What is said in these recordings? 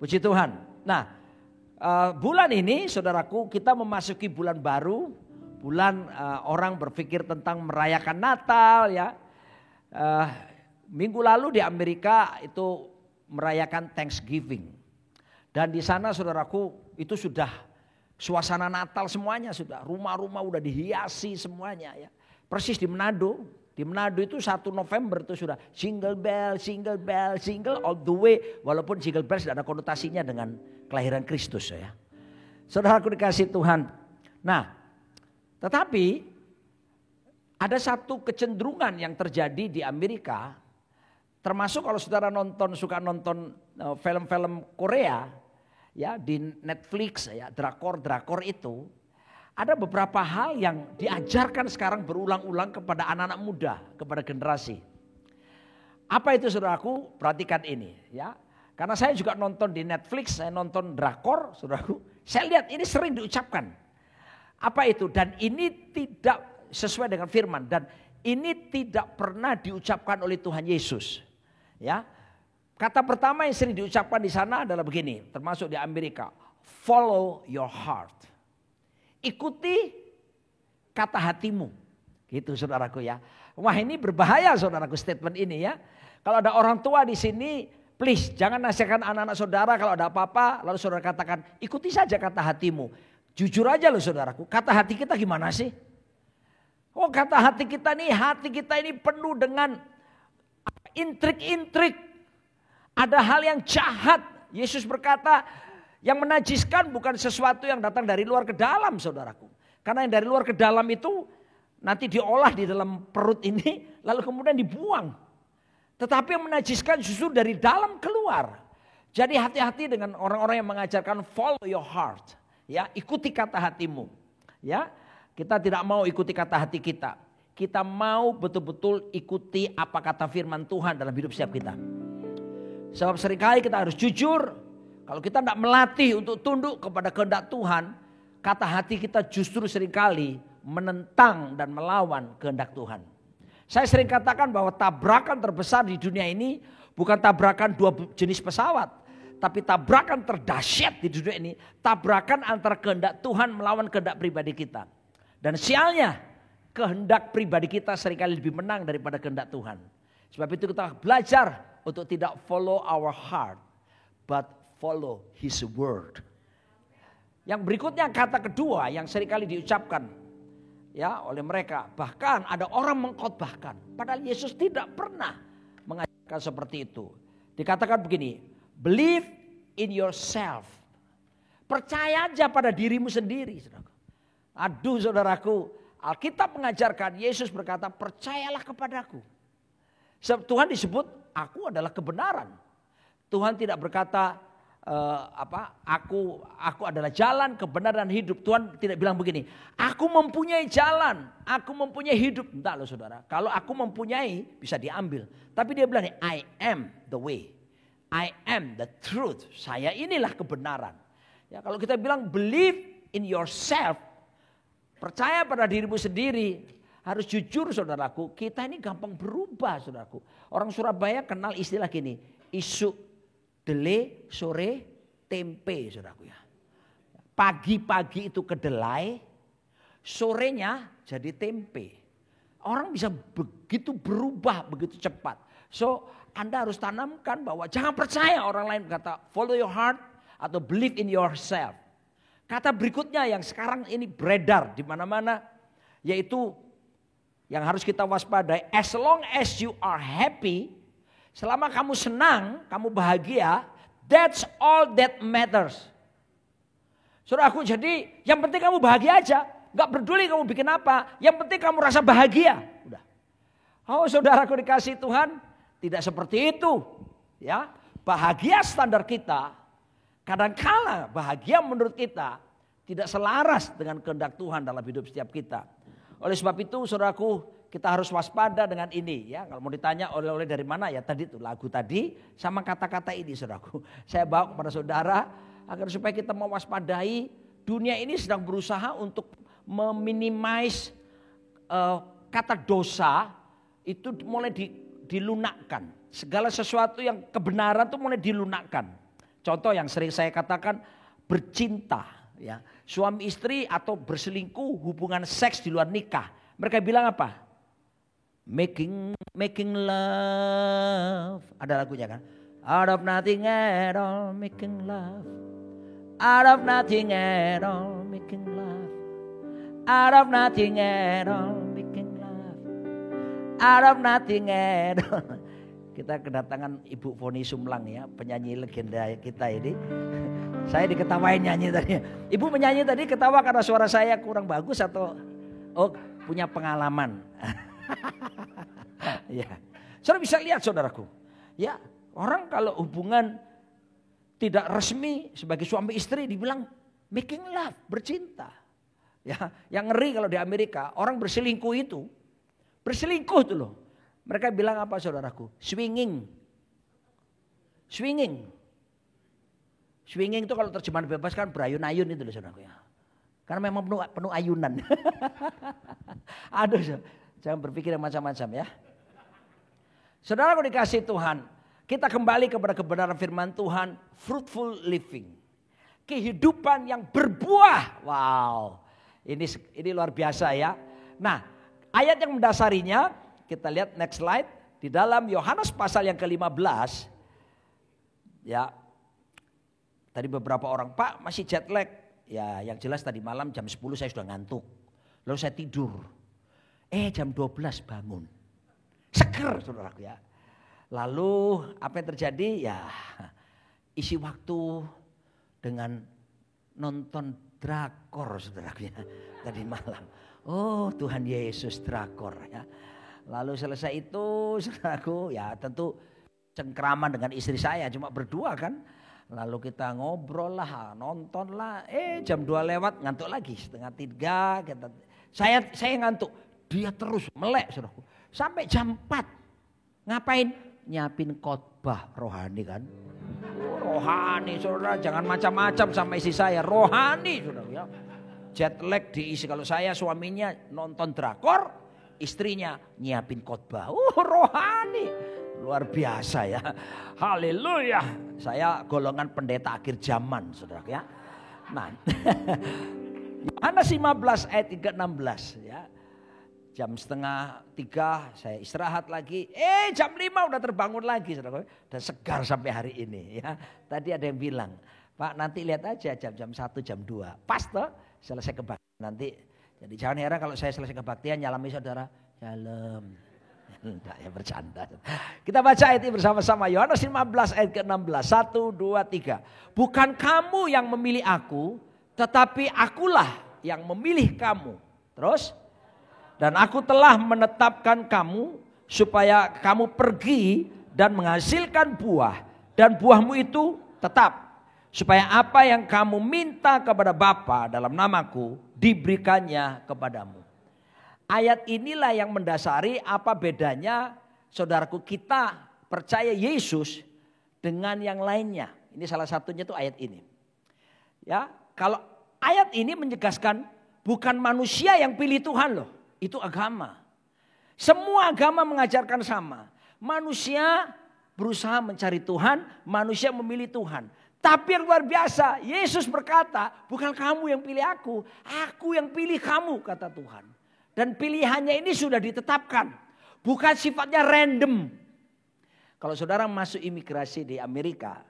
Puji Tuhan. Nah, bulan ini saudaraku kita memasuki bulan baru. Bulan orang berpikir tentang merayakan Natal ya. Minggu lalu di Amerika itu merayakan Thanksgiving. Dan di sana saudaraku itu sudah suasana Natal semuanya sudah. Rumah-rumah udah dihiasi semuanya ya. Persis di Manado. Di Manado itu 1 November itu sudah jingle bell, jingle bell, jingle all the way. Walaupun jingle bell sudah ada konotasinya dengan kelahiran Kristus ya. Saudaraku dikasih Tuhan. Nah, tetapi ada satu kecenderungan yang terjadi di Amerika. Termasuk kalau saudara suka nonton film-film Korea ya di Netflix ya, drakor itu. Ada beberapa hal yang diajarkan sekarang berulang-ulang kepada anak-anak muda, kepada generasi. Apa itu saudaraku? Perhatikan ini ya. Karena saya juga nonton di Netflix, saya nonton drakor saudaraku. Saya lihat ini sering diucapkan. Apa itu? Dan ini tidak sesuai dengan firman. Dan ini tidak pernah diucapkan oleh Tuhan Yesus. Ya, kata pertama yang sering diucapkan di sana adalah begini, termasuk di Amerika. Follow your heart. Ikuti kata hatimu. Gitu saudaraku ya. Wah ini berbahaya saudaraku statement ini ya. Kalau ada orang tua di sini, please jangan nasihatkan anak-anak saudara kalau ada apa-apa. Lalu saudara katakan ikuti saja kata hatimu. Jujur aja loh saudaraku. Kata hati kita gimana sih? Oh kata hati kita ini penuh dengan intrik-intrik. Ada hal yang jahat. Yesus berkata, yang menajiskan bukan sesuatu yang datang dari luar ke dalam saudaraku. Karena yang dari luar ke dalam itu nanti diolah di dalam perut ini lalu kemudian dibuang. Tetapi yang menajiskan justru dari dalam keluar. Jadi hati-hati dengan orang-orang yang mengajarkan follow your heart. Ya, ikuti kata hatimu. Ya, kita tidak mau ikuti kata hati kita. Kita mau betul-betul ikuti apa kata firman Tuhan dalam hidup setiap kita. Sebab seringkali kita harus jujur. Kalau kita tidak melatih untuk tunduk kepada kehendak Tuhan, kata hati kita justru seringkali menentang dan melawan kehendak Tuhan. Saya sering katakan bahwa tabrakan terbesar di dunia ini bukan tabrakan 2 jenis pesawat, tapi tabrakan terdahsyat di dunia ini, tabrakan antara kehendak Tuhan melawan kehendak pribadi kita. Dan sialnya, kehendak pribadi kita seringkali lebih menang daripada kehendak Tuhan. Sebab itu kita belajar untuk tidak follow our heart, but follow his word. Yang berikutnya kata kedua yang seringkali diucapkan ya oleh mereka. Bahkan ada orang mengkhotbahkan. Padahal Yesus tidak pernah mengajarkan seperti itu. Dikatakan begini. Believe in yourself. Percaya aja pada dirimu sendiri. Aduh saudaraku. Alkitab mengajarkan Yesus berkata percayalah kepadaku. Sebab Tuhan disebut aku adalah kebenaran. Tuhan tidak berkata aku adalah jalan, kebenaran, hidup. Tuhan tidak bilang begini, aku mempunyai jalan, aku mempunyai hidup. Enggak loh saudara, kalau aku mempunyai bisa diambil. Tapi dia bilang I am the way, I am the truth. Saya inilah kebenaran. Ya, kalau kita bilang believe in yourself, percaya pada dirimu sendiri, harus jujur saudaraku, kita ini gampang berubah saudaraku. Orang Surabaya kenal istilah gini, isu delay, sore, tempe saudaraku ya. Pagi-pagi itu kedelai, sorenya jadi tempe. Orang bisa begitu berubah, begitu cepat. So Anda harus tanamkan bahwa jangan percaya orang lain berkata follow your heart atau believe in yourself. Kata berikutnya yang sekarang ini beredar di mana-mana yaitu yang harus kita waspadai. As long as you are happy, selama kamu senang, kamu bahagia, that's all that matters. Saudaraku, jadi yang penting kamu bahagia aja. Gak peduli kamu bikin apa, yang penting kamu rasa bahagia. Udah. Oh saudaraku dikasih Tuhan, tidak seperti itu. Ya, bahagia standar kita, kadangkala bahagia menurut kita tidak selaras dengan kehendak Tuhan dalam hidup setiap kita. Oleh sebab itu saudaraku, kita harus waspada dengan ini ya. Kalau mau ditanya oleh-oleh dari mana ya tadi tuh lagu tadi sama kata-kata ini saudaraku. Saya bawa kepada saudara agar supaya kita mewaspadai dunia ini sedang berusaha untuk meminimize kata dosa itu mulai dilunakkan. Segala sesuatu yang kebenaran itu mulai dilunakkan. Contoh yang sering saya katakan bercinta, ya. Suami istri atau berselingkuh, hubungan seks di luar nikah. Mereka bilang apa? Making love. Ada lagunya kan? Out of nothing at all, making love. Out of nothing at all, making love. Out of nothing at all, making love. Out of nothing at all. Kita kedatangan Ibu Foni Sumlang ya, penyanyi legenda kita ini. Saya diketawain nyanyi tadi. Ibu menyanyi tadi ketawa karena suara saya kurang bagus atau punya pengalaman. Ya. Saudara bisa lihat saudaraku. Ya, orang kalau hubungan tidak resmi sebagai suami istri dibilang making love, bercinta. Ya, yang ngeri kalau di Amerika orang berselingkuh itu berselingkuh tuh loh. Mereka bilang apa saudaraku? Swinging. Swinging itu kalau terjemahan bebas kan berayun-ayun itu loh saudaraku ya. Karena memang penuh ayunan. Aduh, jangan berpikir yang macam-macam ya. Saudaraku dikasih Tuhan, kita kembali kepada kebenaran firman Tuhan, fruitful living. Kehidupan yang berbuah. Wow, ini luar biasa ya. Nah, ayat yang mendasarinya, kita lihat next slide. Di dalam Yohanes pasal yang ke-15, ya. Tadi beberapa orang, Pak masih jet lag. Ya yang jelas tadi malam jam 10 saya sudah ngantuk. Lalu saya tidur. Jam 12 bangun. Seger saudaraku ya. Lalu apa yang terjadi? Ya isi waktu dengan nonton drakor saudaraku ya. Tadi malam. Oh Tuhan Yesus drakor ya. Lalu selesai itu saudaraku ya tentu cengkraman dengan istri saya. Cuma berdua kan. Lalu kita ngobrol lah, nonton lah. Jam 2 lewat ngantuk lagi. 2:30 saya ngantuk. Dia terus melek saudaraku. Sampai jam 4. Ngapain? Nyiapin khotbah rohani kan. Rohani saudara, jangan macam-macam sama istri saya. Rohani saudara ya. Jet lag diisi, kalau saya suaminya nonton drakor, istrinya nyiapin khotbah. Rohani. Luar biasa ya. Haleluya. Saya golongan pendeta akhir zaman saudara ya. Nah. Yohanes 15 ayat 3-16 ya. Jam 2:30 saya istirahat lagi. Jam 5 udah terbangun lagi saudara. Dan segar sampai hari ini ya. Tadi ada yang bilang, Pak nanti lihat aja jam 1 jam 2. Pas toh selesai kebaktian nanti. Jadi jangan heran kalau saya selesai kebaktian nyalami saudara. Shalom. Enggak ya bercanda. Kita baca ayat ini bersama-sama. Yohanes 15 ayat ke-16. 1, 2, 3. Bukan kamu yang memilih aku, tetapi akulah yang memilih kamu. Terus? Dan aku telah menetapkan kamu supaya kamu pergi dan menghasilkan buah. Dan buahmu itu tetap. Supaya apa yang kamu minta kepada Bapa dalam namaku diberikannya kepadamu. Ayat inilah yang mendasari apa bedanya saudaraku kita percaya Yesus dengan yang lainnya. Ini salah satunya tuh ayat ini. Ya, kalau ayat ini menegaskan bukan manusia yang pilih Tuhan loh, itu agama. Semua agama mengajarkan sama. Manusia berusaha mencari Tuhan, manusia memilih Tuhan. Tapi yang luar biasa, Yesus berkata, bukan kamu yang pilih aku yang pilih kamu kata Tuhan. Dan pilihannya ini sudah ditetapkan. Bukan sifatnya random. Kalau saudara masuk imigrasi di Amerika.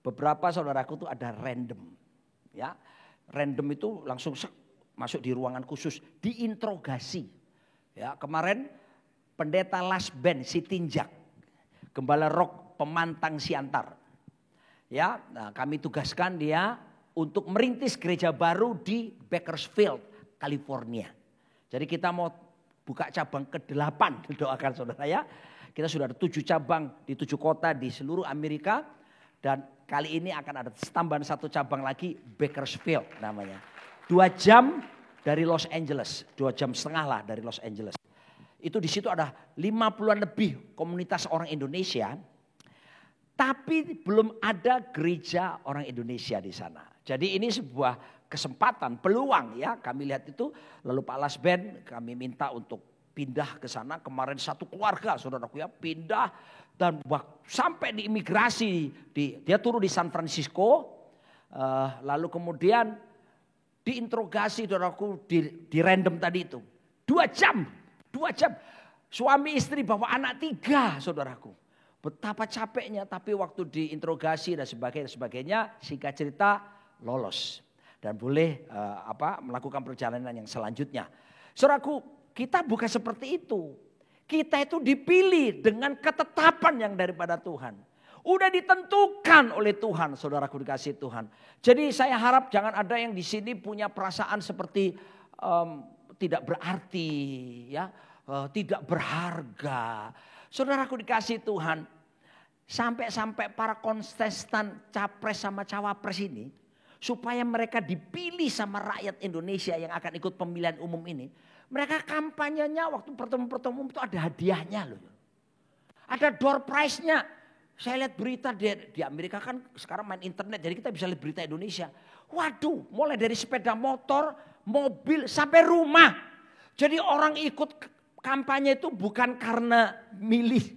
Beberapa saudaraku itu ada random. Ya, random itu langsung masuk di ruangan khusus. Diinterogasi. Ya, kemarin pendeta Last Band si Tinjak. Gembala rock pemantang Siantar. Ya, nah kami tugaskan dia untuk merintis gereja baru di Bakersfield, California. Jadi kita mau buka cabang ke-8, doakan saudara ya. Kita sudah ada 7 cabang di 7 kota di seluruh Amerika. Dan kali ini akan ada tambahan 1 cabang lagi, Bakersfield namanya. 2 jam dari Los Angeles, 2,5 jam lah dari Los Angeles. Itu di situ ada 50-an lebih komunitas orang Indonesia. Tapi belum ada gereja orang Indonesia di sana. Jadi ini sebuah kesempatan, peluang ya. Kami lihat itu, lalu Pak Lasben kami minta untuk pindah ke sana. Kemarin 1 keluarga saudaraku ya pindah Dan sampai di imigrasi, dia turun di San Francisco, lalu kemudian diinterogasi, saudaraku, di random tadi itu. 2 jam. Suami istri bawa anak 3, saudaraku. Betapa capeknya, tapi waktu diinterogasi dan sebagainya, singkat cerita lolos. Dan boleh melakukan perjalanan yang selanjutnya. Saudaraku, kita bukan seperti itu. Kita itu dipilih dengan ketetapan yang daripada Tuhan. Udah ditentukan oleh Tuhan, saudaraku dikasih Tuhan. Jadi saya harap jangan ada yang di sini punya perasaan seperti tidak berarti, ya, tidak berharga. Saudaraku dikasih Tuhan, sampai para kontestan capres sama cawapres ini, supaya mereka dipilih sama rakyat Indonesia yang akan ikut pemilihan umum ini. Mereka kampanyenya waktu pertemuan itu ada hadiahnya loh. Ada door prize-nya. Saya lihat berita di Amerika kan sekarang main internet, jadi kita bisa lihat berita Indonesia. Waduh, mulai dari sepeda motor, mobil sampai rumah. Jadi orang ikut kampanye itu bukan karena milih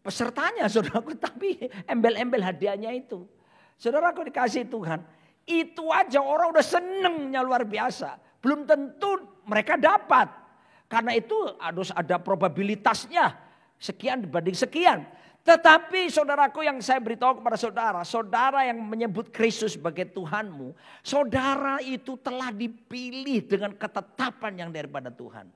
pesertanya, saudaraku, tapi embel-embel hadiahnya itu. Saudaraku dikasih Tuhan, itu aja orang udah senengnya luar biasa. Belum tentu mereka dapat. Karena itu harus ada probabilitasnya. Sekian dibanding sekian. Tetapi saudaraku, yang saya beritahu kepada saudara. Saudara yang menyebut Kristus sebagai Tuhanmu. Saudara itu telah dipilih dengan ketetapan yang daripada Tuhan.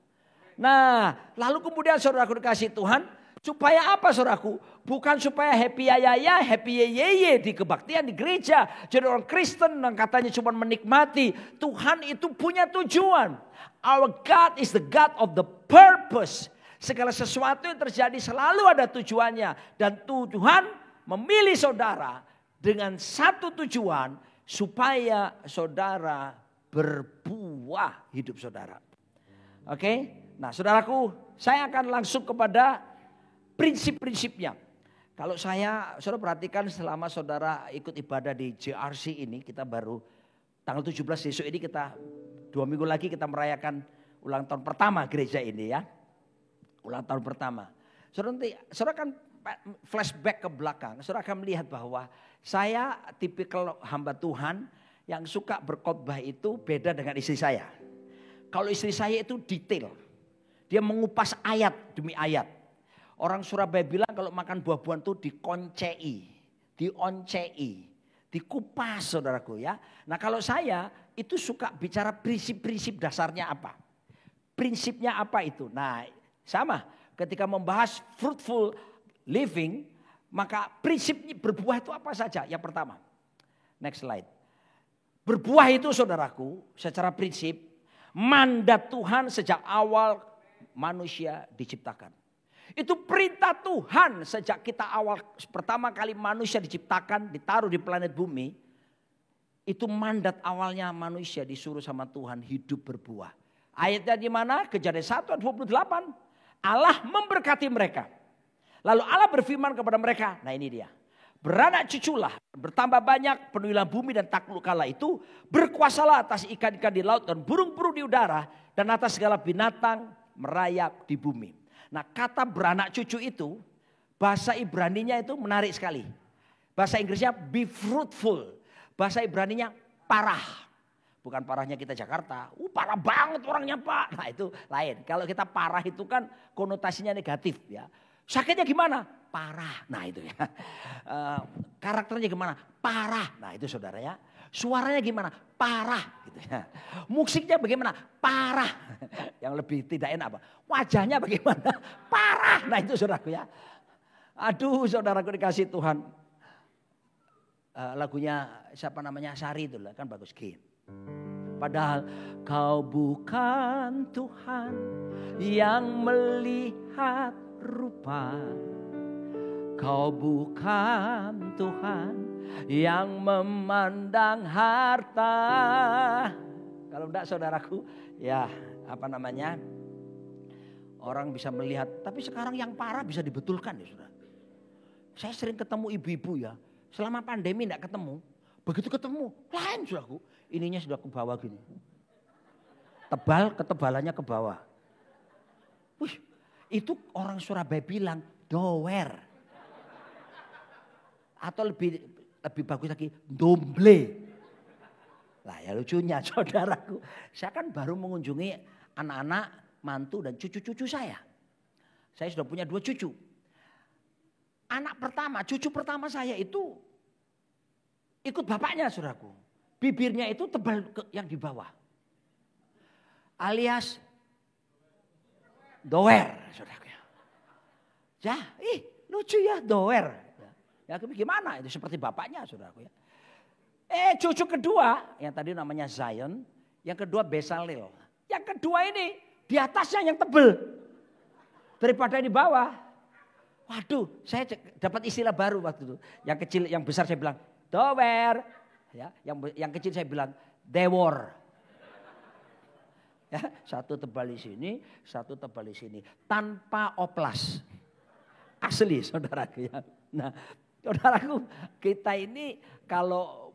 Nah, lalu kemudian saudaraku dikasih Tuhan. Supaya apa saudaraku? Bukan supaya happy yaya, happy yeye di kebaktian di gereja. Jadi orang Kristen yang katanya cuma menikmati. Tuhan itu punya tujuan. Our God is the God of the purpose. Segala sesuatu yang terjadi selalu ada tujuannya. Dan Tuhan memilih saudara dengan satu tujuan. Supaya saudara berbuah hidup saudara. Oke? Nah saudaraku, saya akan langsung kepada prinsip-prinsipnya. Kalau saudara perhatikan selama saudara ikut ibadah di JRC ini, kita baru tanggal 17 besok ini kita 2 minggu lagi kita merayakan ulang tahun pertama gereja ini ya. Ulang tahun pertama. Saudara kan flashback ke belakang, saudara akan melihat bahwa saya tipikal hamba Tuhan yang suka berkhotbah itu beda dengan istri saya. Kalau istri saya itu detail. Dia mengupas ayat demi ayat. Orang Surabaya bilang kalau makan buah-buahan itu dioncei, dikupas saudaraku ya. Nah kalau saya itu suka bicara prinsip-prinsip dasarnya apa. Prinsipnya apa itu. Nah sama ketika membahas fruitful living, maka prinsipnya berbuah itu apa saja. Yang pertama, next slide. Berbuah itu saudaraku secara prinsip mandat Tuhan sejak awal manusia diciptakan. Itu perintah Tuhan sejak kita awal pertama kali manusia diciptakan, ditaruh di planet bumi. Itu mandat awalnya manusia disuruh sama Tuhan hidup berbuah. Ayatnya di mana? Kejadian 1:28. Allah memberkati mereka. Lalu Allah berfirman kepada mereka, nah ini dia. Beranak cuculah, bertambah banyak, penuhilah bumi dan taklukkanlah itu. Berkuasalah atas ikan-ikan di laut dan burung-burung di udara. Dan atas segala binatang merayap di bumi. Nah kata beranak cucu itu bahasa Ibraninya itu menarik sekali. Bahasa Inggrisnya be fruitful. Bahasa Ibraninya parah. Bukan parahnya kita Jakarta. Parah banget orangnya Pak. Nah itu lain. Kalau kita parah itu kan konotasinya negatif ya. Sakitnya gimana? Parah. Nah itu ya. Karakternya gimana? Parah. Nah itu saudara ya. Suaranya gimana? Parah gitu ya. Musiknya bagaimana? Parah. Yang lebih tidak enak apa? Wajahnya bagaimana? Parah. Nah itu saudaraku ya. Aduh saudaraku dikasih Tuhan. Lagunya siapa namanya? Sari itu lah kan bagus. Padahal kau bukan Tuhan yang melihat rupa. Kau bukan Tuhan yang memandang harta. Kalau enggak saudaraku, ya apa namanya? Orang bisa melihat, tapi sekarang yang parah bisa dibetulkan ya saudara. Saya sering ketemu ibu-ibu ya, selama pandemi enggak ketemu. Begitu ketemu, lain saudaraku. Ininya sudah ke bawah gini. Ketebalannya ke bawah. Wih, itu orang Surabaya bilang dower. Atau lebih bagus lagi, domble. Lah ya lucunya saudaraku, saya kan baru mengunjungi anak-anak, mantu dan cucu-cucu saya. Saya sudah punya 2 cucu. Cucu pertama saya itu ikut bapaknya saudaraku. Bibirnya itu tebal yang di bawah. Alias doer saudaraku. Ya, lucu ya doer. Ya gimana itu seperti bapaknya saudaraku ya. Cucu kedua yang tadi namanya Zion, yang kedua Besalil. Yang kedua ini di atasnya yang tebel daripada di bawah. Waduh, saya dapat istilah baru waktu itu. Yang kecil, yang besar saya bilang dower. Ya, yang kecil saya bilang dewor. Ya, satu tebal di sini, satu tebal di sini, tanpa oplas. Asli saudaraku ya. Nah, saudaraku, kita ini kalau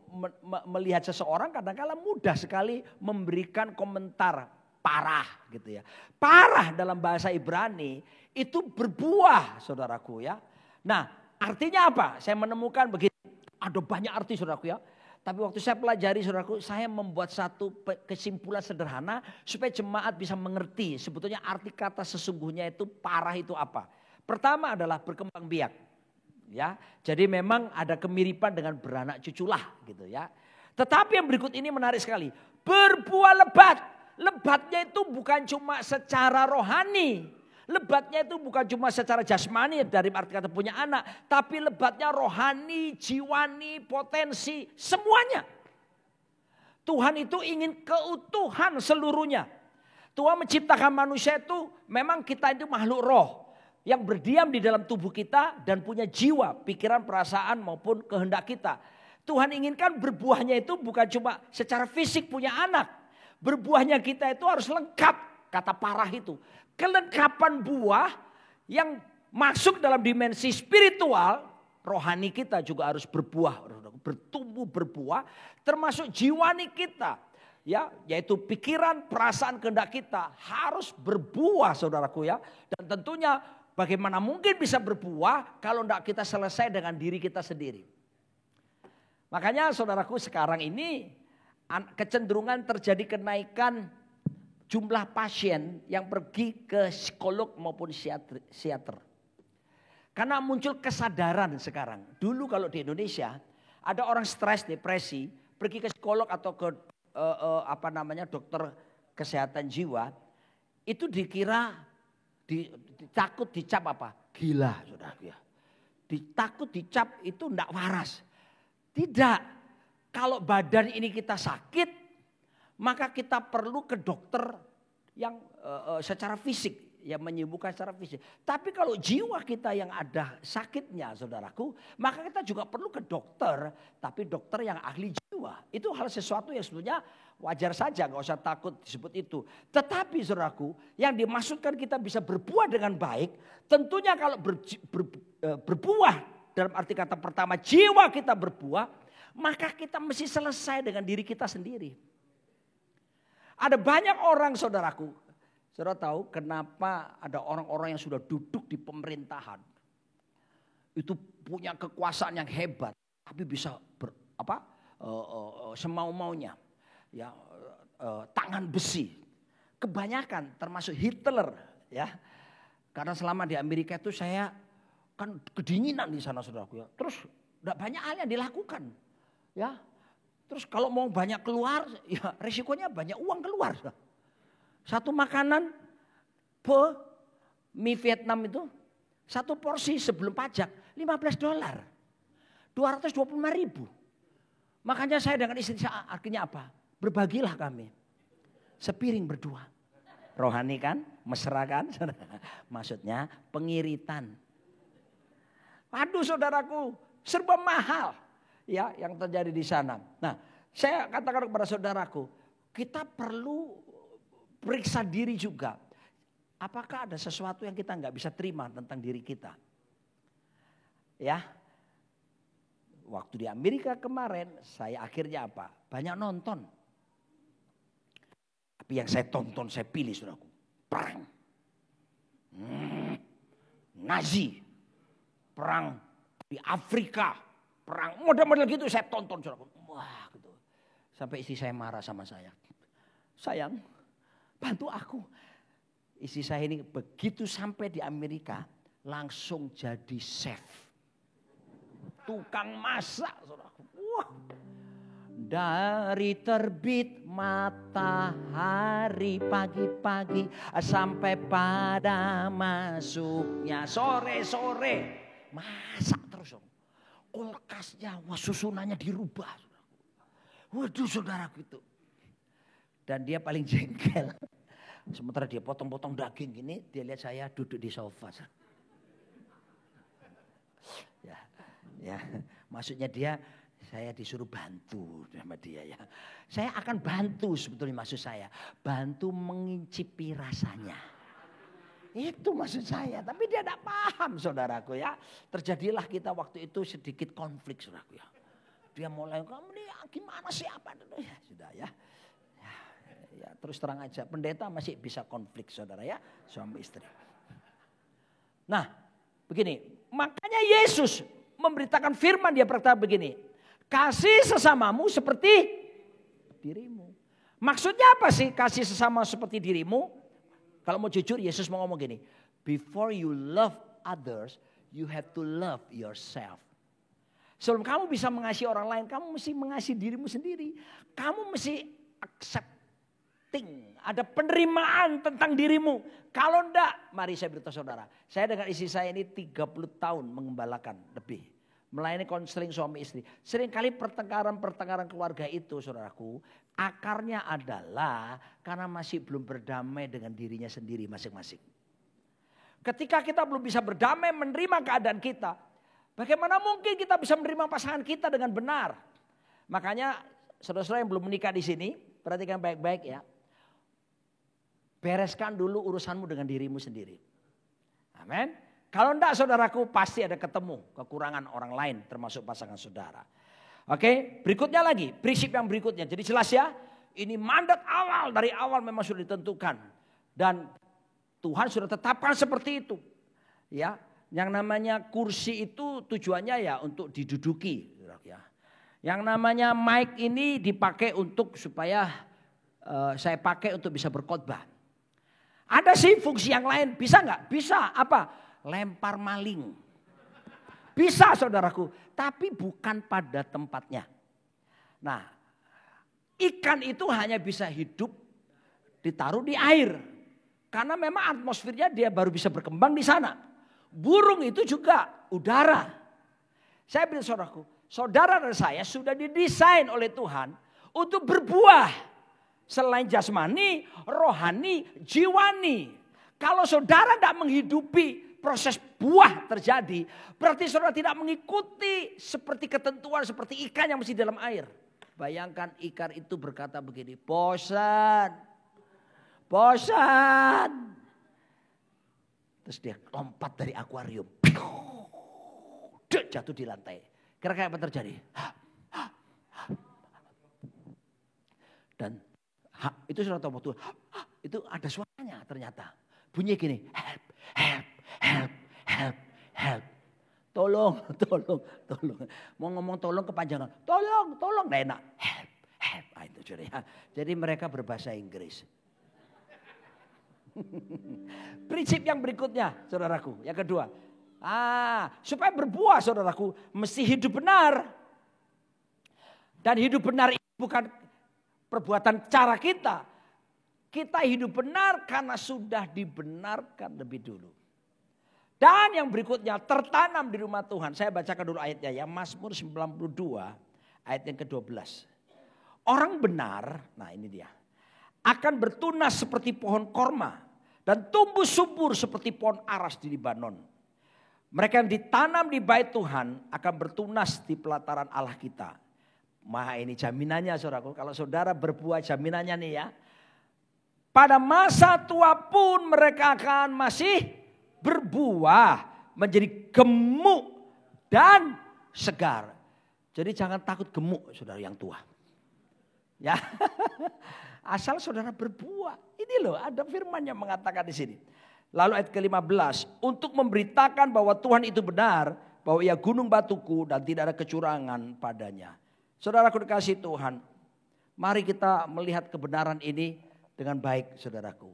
melihat seseorang kadang-kala mudah sekali memberikan komentar parah gitu ya. Parah dalam bahasa Ibrani itu berbuah saudaraku ya. Nah, artinya apa? Saya menemukan begitu. Ada banyak arti saudaraku ya. Tapi waktu saya pelajari saudaraku, saya membuat satu kesimpulan sederhana supaya jemaat bisa mengerti sebetulnya arti kata sesungguhnya itu parah itu apa. Pertama adalah berkembang biak. Ya, jadi memang ada kemiripan dengan beranak cuculah gitu ya. Tetapi yang berikut ini menarik sekali. Berbuah lebat. Lebatnya itu bukan cuma secara rohani. Lebatnya itu bukan cuma secara jasmani dari arti kata punya anak. Tapi lebatnya rohani, jiwani, potensi, semuanya. Tuhan itu ingin keutuhan seluruhnya. Tuhan menciptakan manusia itu memang kita itu makhluk roh. Yang berdiam di dalam tubuh kita dan punya jiwa, pikiran, perasaan maupun kehendak kita. Tuhan inginkan berbuahnya itu bukan cuma secara fisik punya anak. Berbuahnya kita itu harus lengkap, kata parah itu. Kelengkapan buah yang masuk dalam dimensi spiritual, rohani kita juga harus berbuah, bertumbuh berbuah, termasuk jiwani kita. Ya, yaitu pikiran, perasaan, kehendak kita harus berbuah saudaraku ya. Dan tentunya bagaimana mungkin bisa berbuah kalau tidak kita selesai dengan diri kita sendiri. Makanya saudaraku sekarang ini kecenderungan terjadi kenaikan jumlah pasien yang pergi ke psikolog maupun psikiater. Karena muncul kesadaran sekarang. Dulu kalau di Indonesia ada orang stres, depresi, pergi ke psikolog atau ke dokter kesehatan jiwa, itu dikira takut dicap apa? Gila, saudaraku ya. Takut dicap itu enggak waras. Tidak. Kalau badan ini kita sakit, maka kita perlu ke dokter yang secara fisik, yang menyembuhkan secara fisik. Tapi kalau jiwa kita yang ada sakitnya saudaraku, maka kita juga perlu ke dokter, tapi dokter yang ahli jiwa. Itu hal sesuatu yang sebenarnya wajar saja, gak usah takut disebut itu. Tetapi saudaraku, yang dimaksudkan kita bisa berbuah dengan baik, tentunya kalau berbuah dalam arti kata pertama jiwa kita berbuah, maka kita mesti selesai dengan diri kita sendiri. Ada banyak orang saudaraku, saudara tahu kenapa ada orang-orang yang sudah duduk di pemerintahan. Itu punya kekuasaan yang hebat, tapi bisa semau-maunya. Ya, tangan besi. Kebanyakan termasuk Hitler ya. Karena selama di Amerika itu saya kan kedinginan di sana saudaraku ya. Terus enggak banyak hal yang dilakukan. Ya. Terus kalau mau banyak keluar, ya resikonya banyak uang keluar. Satu makanan, mie Vietnam itu, satu porsi sebelum pajak, $15. 225.000. Makanya saya dengan istri saya akhirnya apa? Berbagilah kami. Sepiring berdua. Rohani kan, mesra kan. Maksudnya pengiritan. Aduh saudaraku, serba mahal. Ya, yang terjadi di sana. Nah, saya katakan kepada saudaraku, kita perlu periksa diri juga. Apakah ada sesuatu yang kita nggak bisa terima tentang diri kita? Ya, waktu di Amerika kemarin, saya akhirnya apa? Banyak nonton. Tapi yang saya tonton, saya pilih saudaraku, perang, Nazi, perang di Afrika, perang model-model gitu saya tonton. Wah gitu. Sampai istri saya marah sama saya. Sayang, bantu aku. Istri saya ini begitu sampai di Amerika langsung jadi chef. Tukang masak, saudaraku. Wah. Dari terbit matahari pagi-pagi sampai pada masuknya sore-sore. Masak terus. Kulkasnya, susunannya dirubah. Waduh saudaraku itu. Dan dia paling jengkel. Sementara dia potong-potong daging gini, dia lihat saya duduk di sofa. Ya, maksudnya dia, saya disuruh bantu sama dia ya. Saya akan bantu sebetulnya maksud saya. Bantu mengincipi rasanya. Itu maksud saya. Tapi dia tidak paham saudaraku ya. Terjadilah kita waktu itu sedikit konflik saudaraku ya. Dia mulai, kamu ini gimana sih apa? Ya sudah ya. Ya, terus terang aja, pendeta masih bisa konflik saudara ya. Suami istri. Nah begini, makanya Yesus memberitakan firman, dia berkata begini. Kasih sesamamu seperti dirimu. Maksudnya apa sih kasih sesama seperti dirimu? Kalau mau jujur Yesus mau ngomong gini. Before you love others, you have to love yourself. Sebelum kamu bisa mengasihi orang lain, kamu mesti mengasihi dirimu sendiri. Kamu mesti accepting, ada penerimaan tentang dirimu. Kalau enggak, mari saya beritahu saudara. Saya dengan istri saya ini 30 tahun mengembalakan lebih. Melayani konseling suami istri. Seringkali pertengkaran keluarga itu saudaraku, akarnya adalah karena masih belum berdamai dengan dirinya sendiri masing-masing. Ketika kita belum bisa berdamai menerima keadaan kita, bagaimana mungkin kita bisa menerima pasangan kita dengan benar? Makanya saudara-saudara yang belum menikah di sini, perhatikan baik-baik ya. Bereskan dulu urusanmu dengan dirimu sendiri. Amin. Kalau enggak saudaraku pasti ada ketemu kekurangan orang lain termasuk pasangan saudara. Oke, berikutnya lagi, prinsip yang berikutnya. Jadi jelas ya, ini mandat awal dari awal memang sudah ditentukan. Dan Tuhan sudah tetapkan seperti itu. Ya, yang namanya kursi itu tujuannya ya untuk diduduki. Ya. Yang namanya mic ini dipakai untuk supaya saya pakai untuk bisa berkhotbah. Ada sih fungsi yang lain, bisa nggak? Bisa, apa? Lempar maling. Bisa saudaraku, tapi bukan pada tempatnya. Nah, ikan itu hanya bisa hidup ditaruh di air. Karena memang atmosfernya dia baru bisa berkembang di sana. Burung itu juga udara. Saya bilang saudaraku, saudara dan saya sudah didesain oleh Tuhan untuk berbuah. Selain jasmani, rohani, jiwani. Kalau saudara tidak menghidupi proses buah terjadi, berarti saudara tidak mengikuti seperti ketentuan seperti ikan yang mesti dalam air. Bayangkan ikan itu berkata begini, bosan, bosan. Terus dia lompat dari akuarium, jatuh di lantai. Kira-kira apa terjadi? Dan itu sudah tahu waktu itu ada suaranya ternyata. Bunyi gini, help, help, help, help, help. Tolong, tolong, tolong. Mau ngomong tolong kepanjangan. Tolong, tolong. Nah enak. Help, help. Nah, itu sudah ya. Jadi mereka berbahasa Inggris. Prinsip yang berikutnya saudaraku. Yang kedua. Supaya berbuah saudaraku. Mesti hidup benar. Dan hidup benar itu bukan perbuatan cara kita. Kita hidup benar karena sudah dibenarkan lebih dulu. Dan yang berikutnya tertanam di rumah Tuhan. Saya bacakan dulu ayatnya ya. Mazmur 92 ayat yang ke-12. Orang benar, nah ini dia. Akan bertunas seperti pohon korma. Dan tumbuh subur seperti pohon aras di Libanon. Mereka yang ditanam di bait Tuhan akan bertunas di pelataran Allah kita. Ini jaminannya saudaraku. Kalau saudara berbuah jaminannya nih ya. Pada masa tua pun mereka akan masih berbuah, menjadi gemuk dan segar. Jadi jangan takut gemuk saudara yang tua. Ya, asal saudara berbuah. Ini loh ada firman yang mengatakan di sini. Lalu ayat ke-15, untuk memberitakan bahwa Tuhan itu benar, bahwa ia gunung batuku dan tidak ada kecurangan padanya. Saudaraku dikasihi Tuhan, mari kita melihat kebenaran ini dengan baik, saudaraku.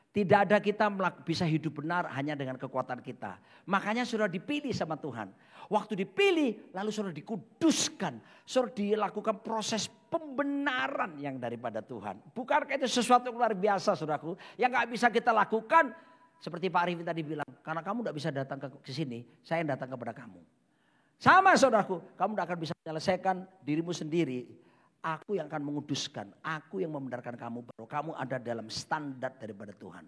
Tidak ada kita bisa hidup benar hanya dengan kekuatan kita. Makanya sudah dipilih sama Tuhan. Waktu dipilih lalu sudah dikuduskan. Sudah dilakukan proses pembenaran yang daripada Tuhan. Bukankah itu sesuatu yang luar biasa, saudaraku, yang gak bisa kita lakukan. Seperti Pak Arifin tadi bilang, karena kamu tidak bisa datang ke sini, saya yang datang kepada kamu. Sama saudaraku, kamu tidak akan bisa menyelesaikan dirimu sendiri. Aku yang akan menguduskan, aku yang membenarkan kamu, baru kamu ada dalam standar daripada Tuhan.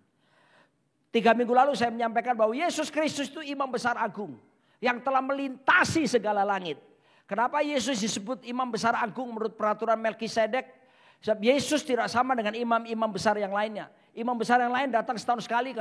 3 minggu lalu saya menyampaikan bahwa Yesus Kristus itu imam besar agung. Yang telah melintasi segala langit. Kenapa Yesus disebut imam besar agung menurut peraturan Melkisedek? Sebab Yesus tidak sama dengan imam-imam besar yang lainnya. Imam besar yang lain datang setahun sekali ke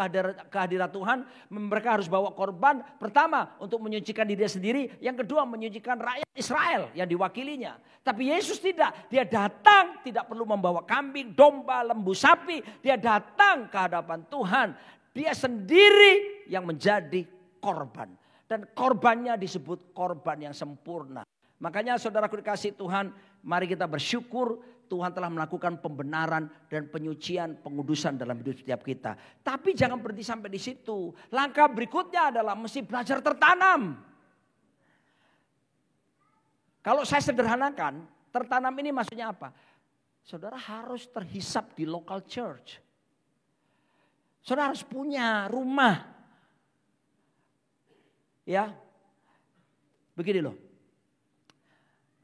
hadirat Tuhan. Mereka harus bawa korban. Pertama untuk menyucikan dirinya sendiri. Yang kedua menyucikan rakyat Israel yang diwakilinya. Tapi Yesus tidak. Dia datang tidak perlu membawa kambing, domba, lembu, sapi. Dia datang ke hadapan Tuhan. Dia sendiri yang menjadi korban. Dan korbannya disebut korban yang sempurna. Makanya saudaraku dikasih Tuhan, mari kita bersyukur. Tuhan telah melakukan pembenaran dan penyucian, pengudusan dalam hidup setiap kita. Tapi jangan berhenti sampai di situ. Langkah berikutnya adalah mesti belajar tertanam. Kalau saya sederhanakan, tertanam ini maksudnya apa? Saudara harus terhisap di local church. Saudara harus punya rumah. Ya, begini loh.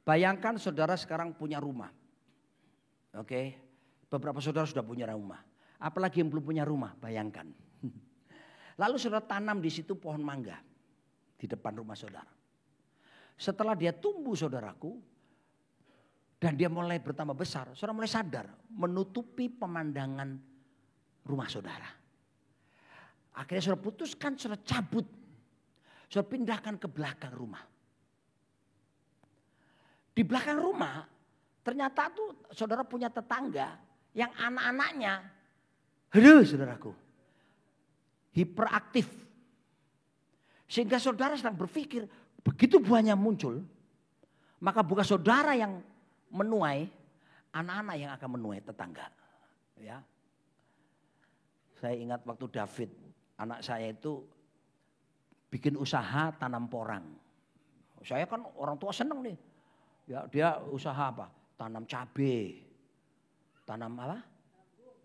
Bayangkan saudara sekarang punya rumah. Oke, beberapa saudara sudah punya rumah. Apalagi yang belum punya rumah, bayangkan. Lalu saudara tanam di situ pohon mangga di depan rumah saudara. Setelah dia tumbuh saudaraku, dan dia mulai bertambah besar, saudara mulai sadar menutupi pemandangan rumah saudara. Akhirnya saudara putuskan, saudara cabut, saudara pindahkan ke belakang rumah. Di belakang rumah, ternyata tuh saudara punya tetangga yang anak-anaknya, aduh saudaraku, hiperaktif. Sehingga saudara sedang berpikir, begitu buahnya muncul, maka bukan saudara yang menuai, anak-anak yang akan menuai tetangga. Ya, saya ingat waktu David, anak saya itu bikin usaha tanam porang. Saya kan orang tua seneng nih, ya dia usaha apa? Tanam cabai, tanam apa?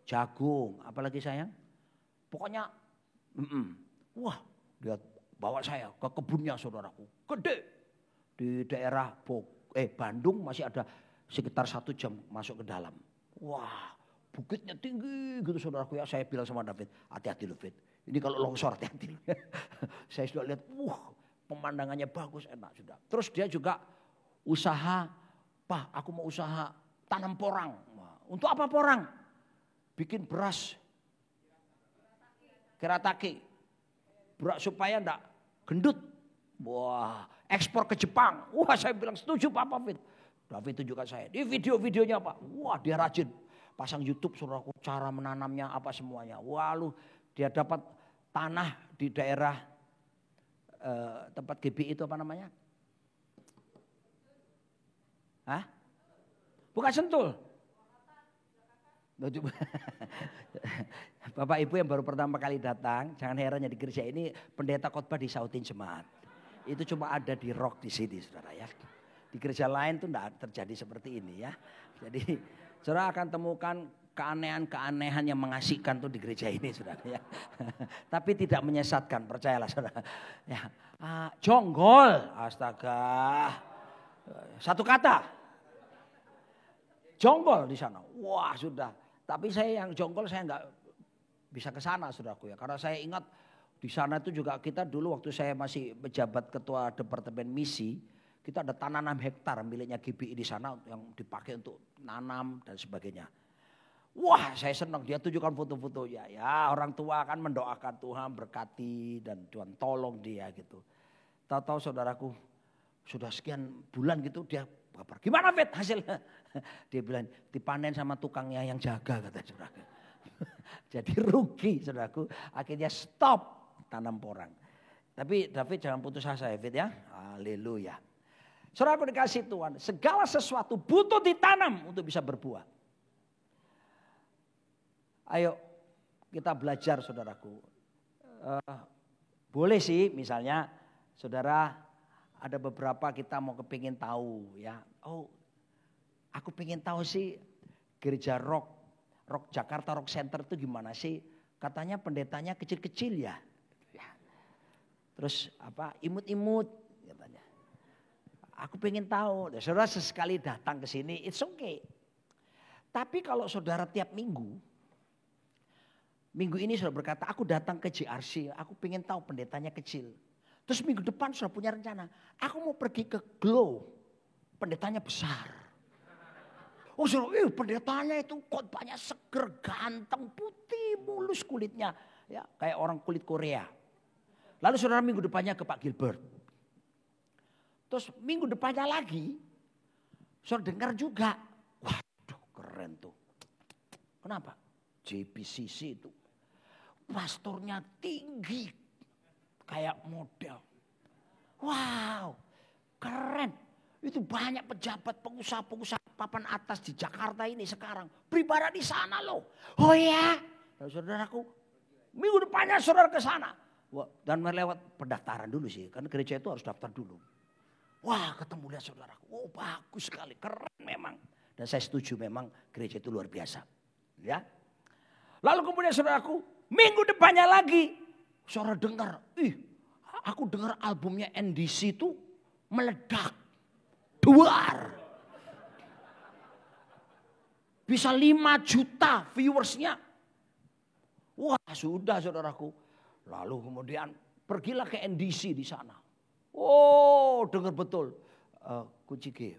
Jagung, apalagi sayang? Pokoknya, wah dia bawa saya ke kebunnya saudaraku, gede. Di daerah Bandung masih ada sekitar 1 jam masuk ke dalam. Wah bukitnya tinggi gitu saudaraku ya. Saya bilang sama David, hati-hati loh David. Ini kalau longsor hati-hati. Saya sudah lihat, pemandangannya bagus, enak sudah. Terus dia juga usaha, Pak, aku mau usaha tanam porang. Untuk apa porang? Bikin beras. Kerataki. Beras supaya enggak gendut. Wah, ekspor ke Jepang. Wah, saya bilang setuju Pak David. David tunjukkan saya. Di video-videonya Pak. Wah, dia rajin. Pasang YouTube saudaraku, cara menanamnya apa semuanya. Wah, lu dia dapat tanah di daerah tempat GBI itu apa namanya? Hah? Bukan Sentul. Bapak Ibu yang baru pertama kali datang, jangan herannya di gereja ini pendeta khotbah disautin jemaat. Itu cuma ada di Rock di sini saudara ya. Di gereja lain tuh enggak terjadi seperti ini ya. Jadi saudara akan temukan keanehan-keanehan yang mengasihkan tuh di gereja ini saudara ya. Tapi tidak menyesatkan, percayalah saudara. Ya. Jonggol, astaga. Satu kata. Jonggol di sana. Wah sudah. Tapi saya yang jonggol saya enggak bisa ke sana saudaraku ya. Karena saya ingat di sana itu juga kita dulu waktu saya masih pejabat ketua departemen misi. Kita ada tanah 6 hektar miliknya GBI di sana yang dipakai untuk nanam dan sebagainya. Wah saya senang dia tunjukkan foto-foto ya. Ya orang tua kan mendoakan Tuhan berkati dan Tuhan tolong dia gitu. Tahu-tahu saudaraku sudah sekian bulan gitu dia kabar. Gimana Fit hasilnya? Dia bilang dipanen sama tukangnya yang jaga kata saudara. Jadi rugi saudaraku. Akhirnya stop tanam porang. Tapi David jangan putus asa David ya. Haleluya. Saudaraku dikasih Tuhan. Segala sesuatu butuh ditanam untuk bisa berbuah. Ayo kita belajar saudaraku. Boleh sih misalnya saudara ada beberapa kita mau kepingin tahu ya. Oh aku pengen tahu sih gereja Rock Jakarta Rock Center itu gimana sih? Katanya pendetanya kecil-kecil ya. Terus imut-imut katanya. Aku pengen tahu. Saudara sesekali datang ke sini, it's okay. Tapi kalau saudara tiap minggu ini saudara berkata, aku datang ke JRC, aku pengen tahu pendetanya kecil. Terus minggu depan sudah punya rencana, aku mau pergi ke Glow, pendetanya besar. Oh saudara, pendetanya itu khotbahnya seger, ganteng, putih, mulus kulitnya. Ya, kayak orang kulit Korea. Lalu saudara minggu depannya ke Pak Gilbert. Terus minggu depannya lagi, saudara dengar juga. Waduh keren tuh. Kenapa? JPCC itu. Pastornya tinggi. Kayak model. Wow keren. Itu banyak pejabat, pengusaha papan atas di Jakarta ini sekarang. Beribadah di sana loh. Oh ya. Saudaraku, minggu depannya saudara ke sana. Dan melewat pendaftaran dulu sih. Karena gereja itu harus daftar dulu. Wah ketemu lihat saudaraku. Oh bagus sekali, keren memang. Dan saya setuju memang gereja itu luar biasa. Ya. Lalu kemudian saudaraku, minggu depannya lagi. Saudara dengar, aku dengar albumnya NDC itu meledak. Duar. Bisa 5 juta viewersnya. Wah sudah saudaraku. Lalu kemudian pergilah ke NDC di sana. Oh dengar betul. Kunci G.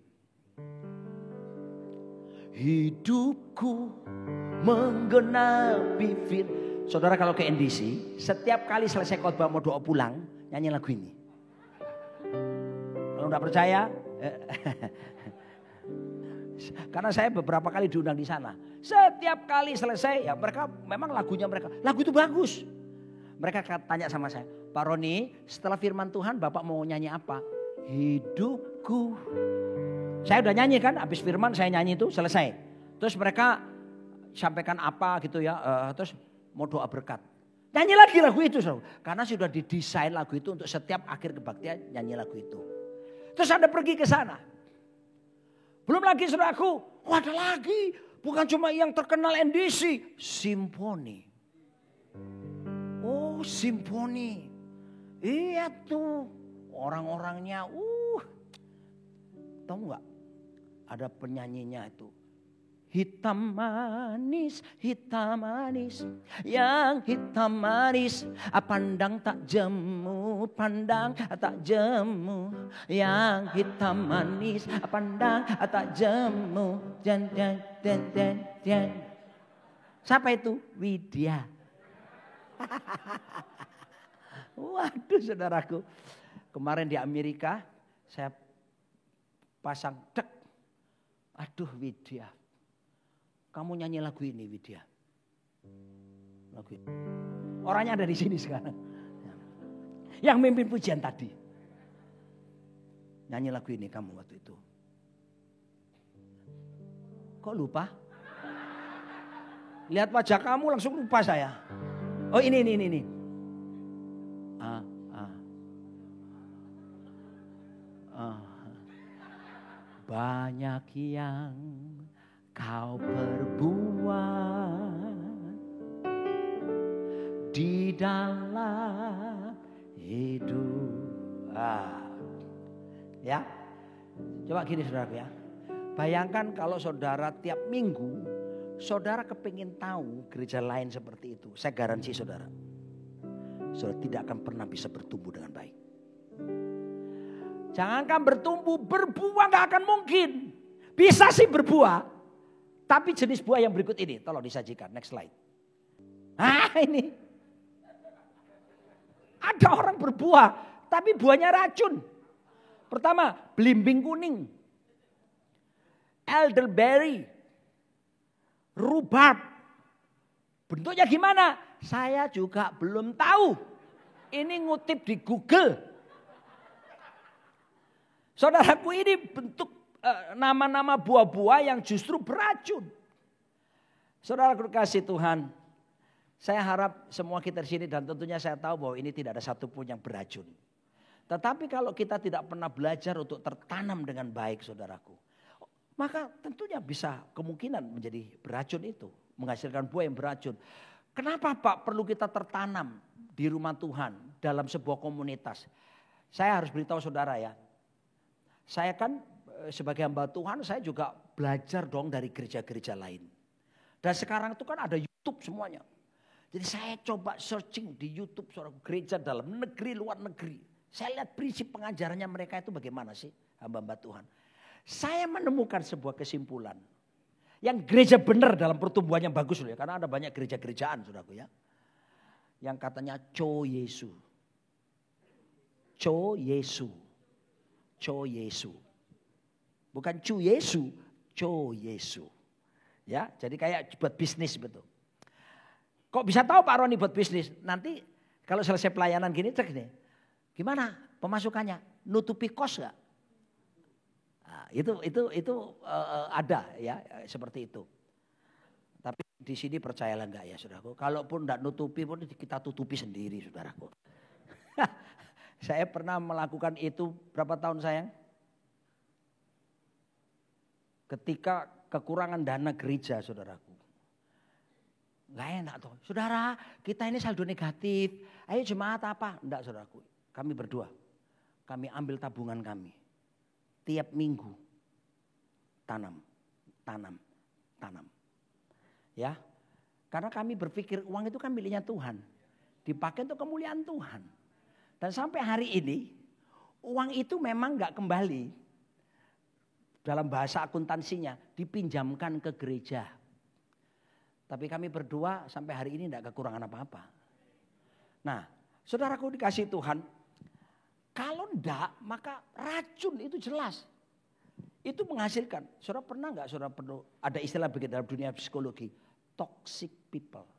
Hidupku menggenapi Saudara kalau ke NDC, setiap kali selesai khotbah mau doa pulang, nyanyi lagu ini. Kalau enggak percaya, karena saya beberapa kali diundang di sana. Setiap kali selesai, ya mereka memang lagunya mereka. Lagu itu bagus. Mereka tanya sama saya, Pak Roni, setelah firman Tuhan Bapak mau nyanyi apa? Hidupku. Saya udah nyanyi kan, habis firman saya nyanyi itu selesai. Terus mereka sampaikan apa gitu ya, terus mau doa berkat. Nyanyi lagi lagu itu, saudara. Karena sudah didesain lagu itu untuk setiap akhir kebaktian nyanyi lagu itu. Terus Anda pergi ke sana. Belum lagi saudaraku, ada lagi. Bukan cuma yang terkenal NDC, simfoni. Oh simfoni. Iya tuh orang-orangnya, tahu nggak? Ada penyanyinya itu. Hitam manis, yang hitam manis, pandang tak jemu, pandang tak jemu, yang hitam manis, pandang tak jemu, jan. Siapa itu? Widya. Waduh saudaraku, kemarin di Amerika saya pasang dek, aduh Widya. Kamu nyanyi lagu ini Widya. Lagu ini. Orangnya ada di sini sekarang. Yang mimpin pujian tadi. Nyanyi lagu ini kamu waktu itu. Kok lupa? Lihat wajah kamu langsung lupa saya. Oh ini. Banyak yang kau perbuat di dalam hidup. Ya, coba gini saudara ya. Bayangkan kalau saudara tiap minggu, saudara kepingin tahu gereja lain seperti itu. Saya garansi saudara tidak akan pernah bisa bertumbuh dengan baik. Jangankan bertumbuh, berbuah gak akan mungkin. Bisa sih berbuah. Tapi jenis buah yang berikut ini. Tolong disajikan. Next slide. Ini. Ada orang berbuah. Tapi buahnya racun. Pertama, belimbing kuning. Elderberry. Rhubarb. Bentuknya gimana? Saya juga belum tahu. Ini ngutip di Google. Saudaraku, ini bentuk nama-nama buah-buah yang justru beracun. Saudara kasih Tuhan, saya harap semua kita di sini dan tentunya saya tahu bahwa ini tidak ada satupun yang beracun. Tetapi kalau kita tidak pernah belajar untuk tertanam dengan baik, saudaraku, maka tentunya bisa kemungkinan menjadi beracun itu, menghasilkan buah yang beracun. Kenapa Pak perlu kita tertanam di rumah Tuhan dalam sebuah komunitas? Saya harus beritahu saudara ya, saya kan sebagai hamba Tuhan saya juga belajar dong dari gereja-gereja lain. Dan sekarang itu kan ada YouTube semuanya. Jadi saya coba searching di YouTube seorang gereja dalam negeri, luar negeri. Saya lihat prinsip pengajarannya mereka itu bagaimana sih hamba-hamba Tuhan. Saya menemukan sebuah kesimpulan. Yang gereja benar dalam pertumbuhannya bagus loh ya. Karena ada banyak gereja-gerejaan saudaraku ya. Yang katanya Co Yesu. Co Yesu. Co Yesu. Bukan Cu Yesu. Co Yesu. Ya, jadi kayak buat bisnis betul. Kok bisa tahu Pak Roni buat bisnis? Nanti kalau selesai pelayanan gini cek nih. Gimana pemasukannya? Nutupi kos gak? Nah, itu ada ya seperti itu. Tapi di sini percayalah enggak ya saudaraku. Kalaupun enggak nutupi pun kita tutupi sendiri saudaraku. Saya pernah melakukan itu berapa tahun sayang? Ketika kekurangan dana gereja saudaraku. Enggak enak tuh. Saudara kita ini saldo negatif. Ayo jemaat apa? Enggak saudaraku. Kami berdua. Kami ambil tabungan kami. Tiap minggu. Tanam. Ya. Karena kami berpikir uang itu kan miliknya Tuhan. Dipakai untuk kemuliaan Tuhan. Dan sampai hari ini. Uang itu memang enggak kembali. Dalam bahasa akuntansinya dipinjamkan ke gereja. Tapi kami berdua sampai hari ini tidak kekurangan apa-apa. Nah saudaraku dikasih Tuhan. Kalau enggak maka racun itu jelas. Itu menghasilkan. Saudara pernah enggak saudara perlu ada istilah begitu dalam dunia psikologi. Toxic people.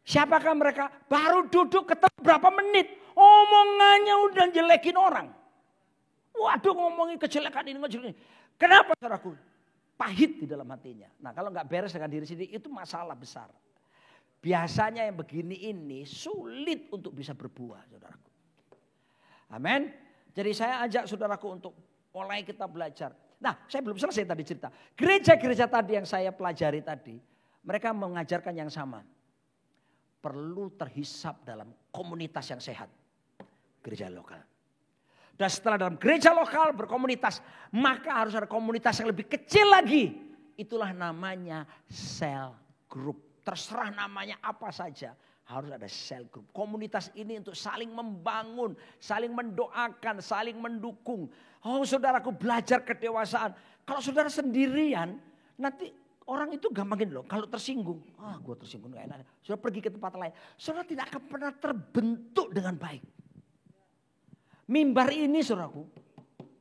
Siapakah mereka? Baru duduk ketemu berapa menit. Omongannya udah jelekin orang. Waduh ngomongin kejelekan ini, kejelekan ini. Kenapa saudaraku? Pahit di dalam hatinya. Nah kalau nggak beres dengan diri sendiri itu masalah besar. Biasanya yang begini ini sulit untuk bisa berbuah saudaraku. Amin. Jadi saya ajak saudaraku untuk mulai kita belajar. Nah saya belum selesai tadi cerita. Gereja-gereja tadi yang saya pelajari tadi. Mereka mengajarkan yang sama. Perlu terhisap dalam komunitas yang sehat. Gereja lokal. Dan setelah dalam gereja lokal berkomunitas, maka harus ada komunitas yang lebih kecil lagi. Itulah namanya cell group. Terserah namanya apa saja, harus ada cell group. Komunitas ini untuk saling membangun, saling mendoakan, saling mendukung. Oh saudaraku belajar kedewasaan. Kalau saudara sendirian, nanti orang itu gampangin loh. Kalau tersinggung, gue tersinggung gak enak. Saudara pergi ke tempat lain, saudara tidak akan pernah terbentuk dengan baik. Mimbar ini saudaraku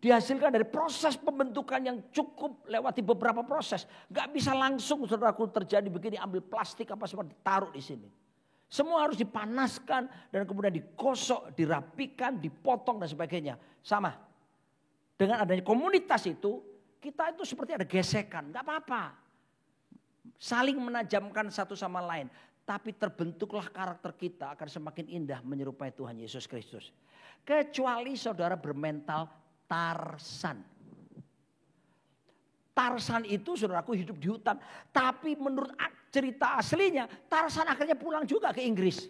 dihasilkan dari proses pembentukan yang cukup lewati beberapa proses. Gak bisa langsung saudaraku terjadi begini ambil plastik apa semua ditaruh di sini. Semua harus dipanaskan dan kemudian digosok, dirapikan, dipotong dan sebagainya. Sama dengan adanya komunitas itu kita itu seperti ada gesekan. Gak apa-apa. Saling menajamkan satu sama lain. Tapi terbentuklah karakter kita akan semakin indah menyerupai Tuhan Yesus Kristus. Kecuali saudara bermental Tarsan. Tarsan itu saudaraku hidup di hutan. Tapi menurut cerita aslinya Tarsan akhirnya pulang juga ke Inggris.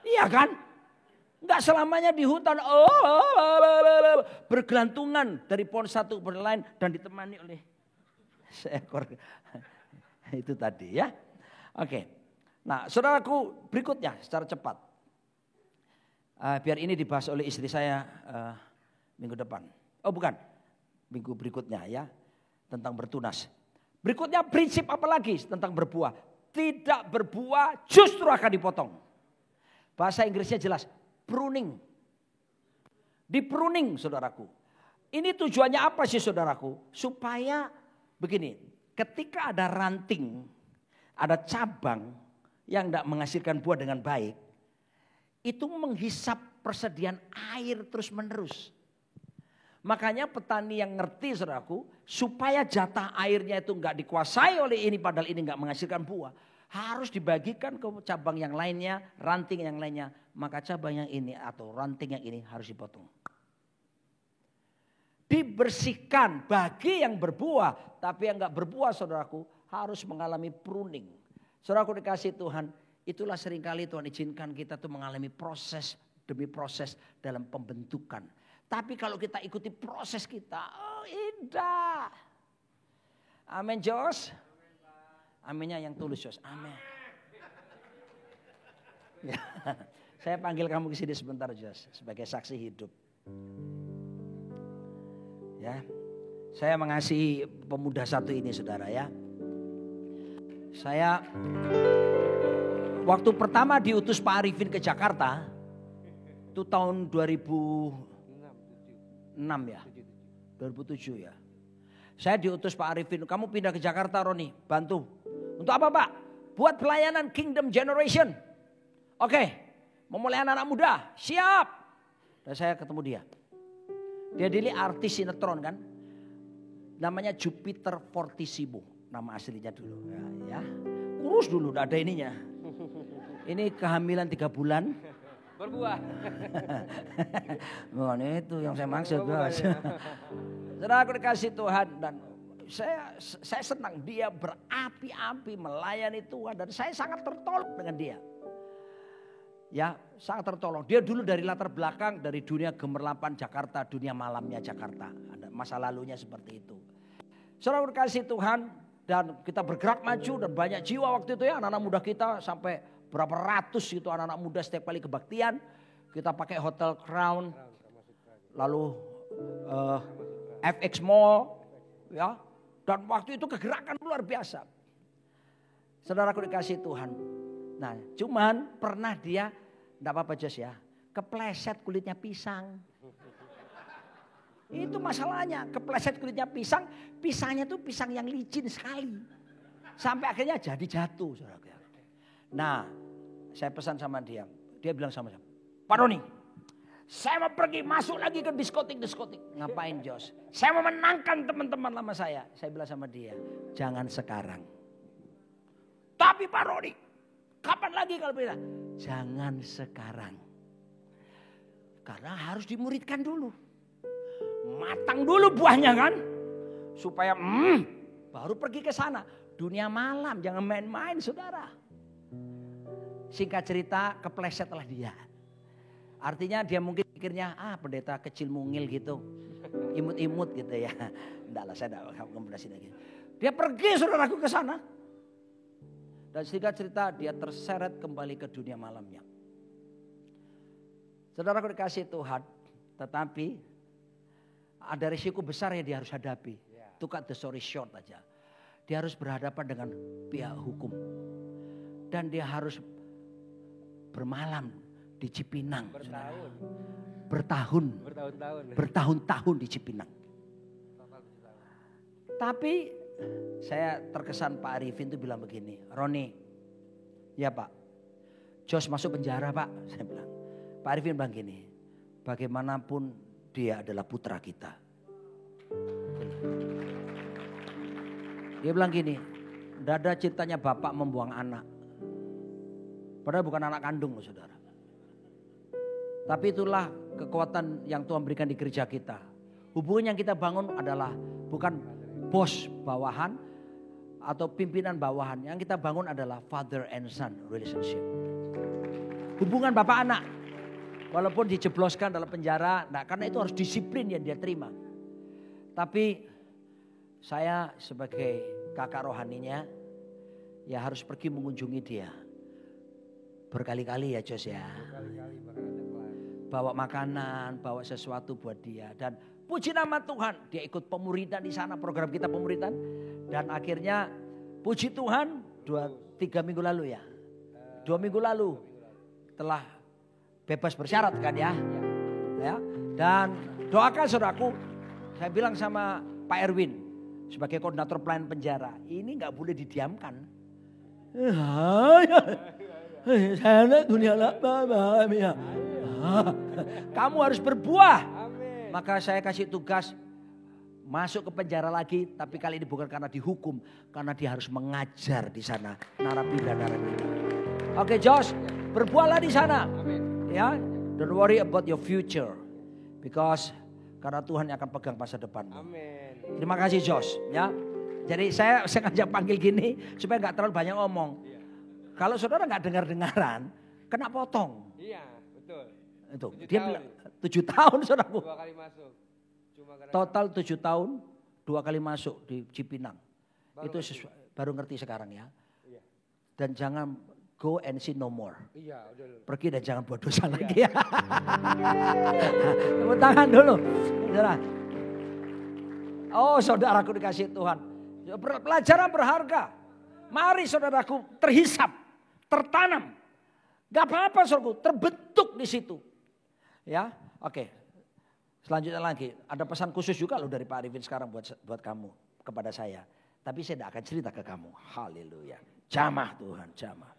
Iya kan? Enggak selamanya di hutan. Bergelantungan dari pohon satu ke lain dan ditemani oleh seekor. Itu tadi ya. Oke. Nah saudaraku berikutnya secara cepat. Biar ini dibahas oleh istri saya minggu depan. Oh bukan, minggu berikutnya ya. Tentang bertunas. Berikutnya prinsip apa lagi tentang berbuah. Tidak berbuah justru akan dipotong. Bahasa Inggrisnya jelas. Pruning. Di-pruning saudaraku. Ini tujuannya apa sih saudaraku? Supaya begini. ketika ada ranting, ada cabang yang tidak menghasilkan buah dengan baik, itu menghisap persediaan air terus menerus. Makanya petani yang ngerti saudaraku, supaya jatah airnya itu enggak dikuasai oleh ini padahal ini enggak menghasilkan buah, harus dibagikan ke cabang yang lainnya, ranting yang lainnya. Maka cabang yang ini atau ranting yang ini harus dipotong. Dibersihkan bagi yang berbuah, tapi yang enggak berbuah saudaraku harus mengalami pruning. Saudaraku dikasih Tuhan, itulah seringkali Tuhan izinkan kita tuh mengalami proses demi proses dalam pembentukan. Tapi kalau kita ikuti proses kita, oh indah. Amin Jos. Aminnya yang tulus Jos. Amin. Ya, saya panggil kamu ke sini sebentar Jos, sebagai saksi hidup. Ya, saya mengasihi pemuda satu ini saudara ya. Saya waktu pertama diutus Pak Arifin ke Jakarta, itu tahun 2006 ya, 2007 ya. Saya diutus Pak Arifin, kamu pindah ke Jakarta Roni, bantu. Untuk apa Pak? Buat pelayanan Kingdom Generation. Oke, memulai anak-anak muda, siap. Dan saya ketemu dia. Dia dulu artis sinetron kan. Namanya Jupiter Fortissimo, nama aslinya dulu. Ya. Kurus dulu, gak ada ininya. Ini kehamilan 3 bulan. Berbuah. Bukan itu yang saya maksud. Saudara aku dikasih Tuhan dan saya senang dia berapi-api melayani Tuhan dan saya sangat tertolong dengan dia. Ya, sangat tertolong. Dia dulu dari latar belakang dari dunia gemerlapan Jakarta, dunia malamnya Jakarta. Ada masa lalunya seperti itu. Saudara aku dikasih Tuhan dan kita bergerak maju dan banyak jiwa waktu itu ya, anak-anak muda kita sampai berapa ratus itu anak-anak muda setiap kali kebaktian. Kita pakai Hotel Crown, lalu FX Mall, ya. Dan waktu itu kegerakan luar biasa. Saudaraku dikasih Tuhan. Nah, cuman pernah dia, enggak apa-apa Jos ya, kepleset kulitnya pisang. Itu masalahnya, kepleset kulitnya pisang, pisangnya tuh pisang yang licin sekali. Sampai akhirnya jadi jatuh, saudaraku. Nah, saya pesan sama dia. Dia bilang sama saya, Pak Roni, saya mau pergi masuk lagi ke diskotik. Ngapain Jos? Saya mau menangkan teman-teman lama saya. Saya bilang sama dia, jangan sekarang. Tapi Pak Roni, kapan lagi kalau bisa? Jangan sekarang. Karena harus dimuridkan dulu. Matang dulu buahnya kan. Supaya baru pergi ke sana. Dunia malam, jangan main-main saudara. Singkat cerita keplesetlah dia. Artinya dia mungkin pikirnya pendeta kecil mungil gitu. Imut-imut gitu ya. Enggak lah saya enggak ngebedasin lagi. Dia pergi saudaraku ke sana. Dan singkat cerita dia terseret kembali ke dunia malamnya. Saudaraku dikasih Tuhan. Tetapi ada risiko besar yang dia harus hadapi. To cut the story short aja. Dia harus berhadapan dengan pihak hukum. Dan dia harus bermalam di Cipinang. Bertahun-tahun di Cipinang. Tapi saya terkesan Pak Arifin itu bilang begini. Roni, ya Pak. Jos masuk penjara Pak. Saya bilang. Pak Arifin bilang gini. Bagaimanapun dia adalah putra kita. Dia bilang gini, tidak ada ceritanya bapak membuang anak. Padahal bukan anak kandung loh saudara. Tapi itulah kekuatan yang Tuhan berikan di gereja kita. Hubungan yang kita bangun adalah bukan bos bawahan atau pimpinan bawahan. Yang kita bangun adalah father and son relationship. Hubungan bapak anak. Walaupun dijebloskan dalam penjara, nah karena itu harus disiplin yang dia terima. Tapi saya sebagai kakak rohaninya, ya harus pergi mengunjungi dia. Berkali-kali ya Jos ya. Bawa makanan, bawa sesuatu buat dia. Dan puji nama Tuhan, dia ikut pemuridan di sana, program kita pemuridan. Dan akhirnya puji Tuhan 2-3 minggu lalu ya. 2 minggu lalu telah bebas bersyarat kan ya. Dan doakan saudaraku, saya bilang sama Pak Erwin, sebagai koordinator pelayanan penjara, ini nggak boleh didiamkan. Kamu harus berbuah. Maka saya kasih tugas masuk ke penjara lagi, tapi kali ini bukan karena dihukum, karena dia harus mengajar di sana narapidana. Oke, Josh, berbuahlah di sana. Ya, don't worry about your future, because karena Tuhan yang akan pegang masa depan. Terima kasih, Josh. Ya, jadi saya sengaja panggil gini supaya nggak terlalu banyak ngomong. Kalau saudara nggak dengar-dengaran, kena potong. Iya, betul. Itu dia bilang 7 tahun, saudaraku. 2 kali masuk. Total 7 tahun, 2 kali masuk di Cipinang. Itu baru ngerti sekarang ya. Iya. Dan jangan go and sin no more. Iya, udah. Pergi dan jangan buat dosa lagi ya. Tepuk tangan dulu. Saudara. Oh, saudaraku dikasih Tuhan. Pelajaran berharga. Mari saudaraku terhisap, tertanam. Gak apa-apa saudaraku, terbentuk di situ. Ya, oke. Selanjutnya lagi, ada pesan khusus juga loh dari Pak Arifin sekarang buat kamu, kepada saya. Tapi saya tidak akan cerita ke kamu. Haleluya. Jamah Tuhan, jamah.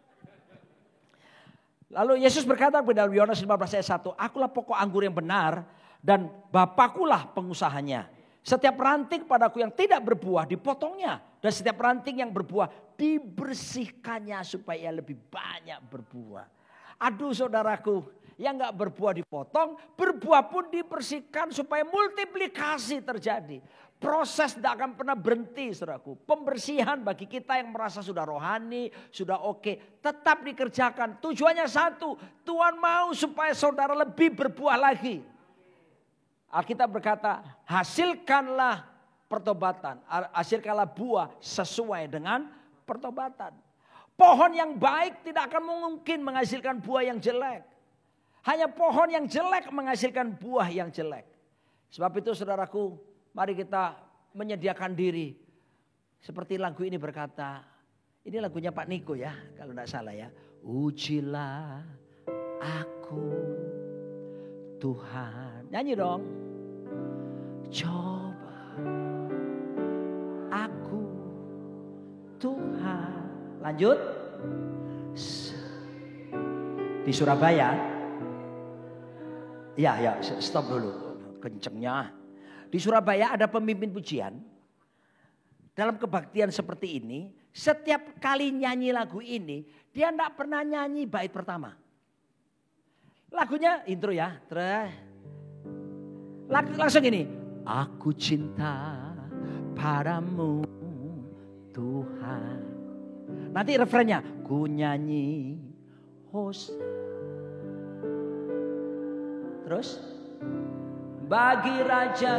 Lalu Yesus berkata kepada Yohanes 15 ayat 1, akulah pokok anggur yang benar dan Bapakulah pengusahanya. Setiap ranting padaku yang tidak berbuah dipotongnya. Dan setiap ranting yang berbuah dibersihkannya supaya lebih banyak berbuah. Aduh saudaraku, yang gak berbuah dipotong, berbuah pun dibersihkan supaya multiplikasi terjadi. Proses tidak akan pernah berhenti saudaraku. Pembersihan bagi kita yang merasa sudah rohani, sudah oke, tetap dikerjakan. Tujuannya satu, Tuhan mau supaya saudara lebih berbuah lagi. Alkitab berkata, hasilkanlah pertobatan, hasilkanlah buah sesuai dengan pertobatan. Pohon yang baik tidak akan mungkin menghasilkan buah yang jelek. Hanya pohon yang jelek menghasilkan buah yang jelek. Sebab itu saudaraku, mari kita menyediakan diri. Seperti lagu ini berkata, ini lagunya Pak Niko ya, kalau tidak salah ya. Ujilah aku Tuhan. Nyanyi dong. Coba aku Tuhan. Lanjut. Di Surabaya. Ya, stop dulu. Kencengnya. Di Surabaya ada pemimpin pujian. Dalam kebaktian seperti ini, setiap kali nyanyi lagu ini, dia tidak pernah nyanyi bait pertama. Lagunya intro ya. Langsung gini. Aku cinta padamu Tuhan. Nanti refrennya. Ku nyanyi terus. Bagi raja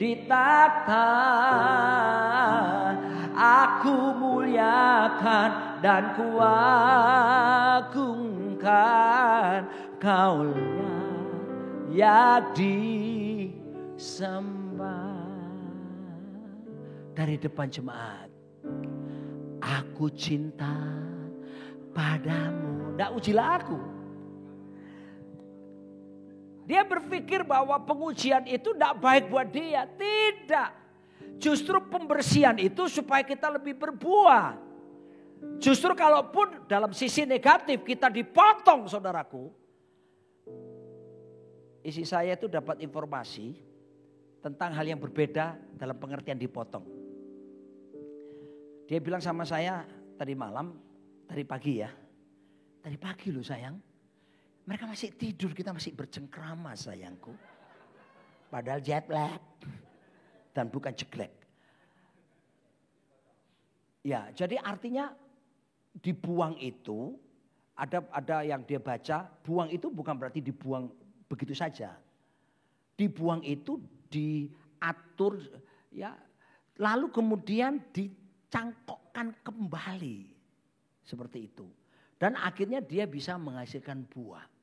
ditata, aku muliakan dan kuagungkan, Kaulah yang disembah. Dari depan jemaat, aku cinta padamu. Nggak ujilah aku. Dia berpikir bahwa pengujian itu tidak baik buat dia. Tidak. Justru pembersihan itu supaya kita lebih berbuah. Justru kalaupun dalam sisi negatif kita dipotong saudaraku. Isi saya itu dapat informasi tentang hal yang berbeda dalam pengertian dipotong. Dia bilang sama saya tadi malam, tadi pagi ya. Tadi pagi loh sayang. Mereka masih tidur, kita masih bercengkrama sayangku. Padahal jet lag dan bukan jeglek. Ya, jadi artinya dibuang itu ada yang dia baca, buang itu bukan berarti dibuang begitu saja. Dibuang itu diatur ya, lalu kemudian dicangkokkan kembali seperti itu. Dan akhirnya dia bisa menghasilkan buah.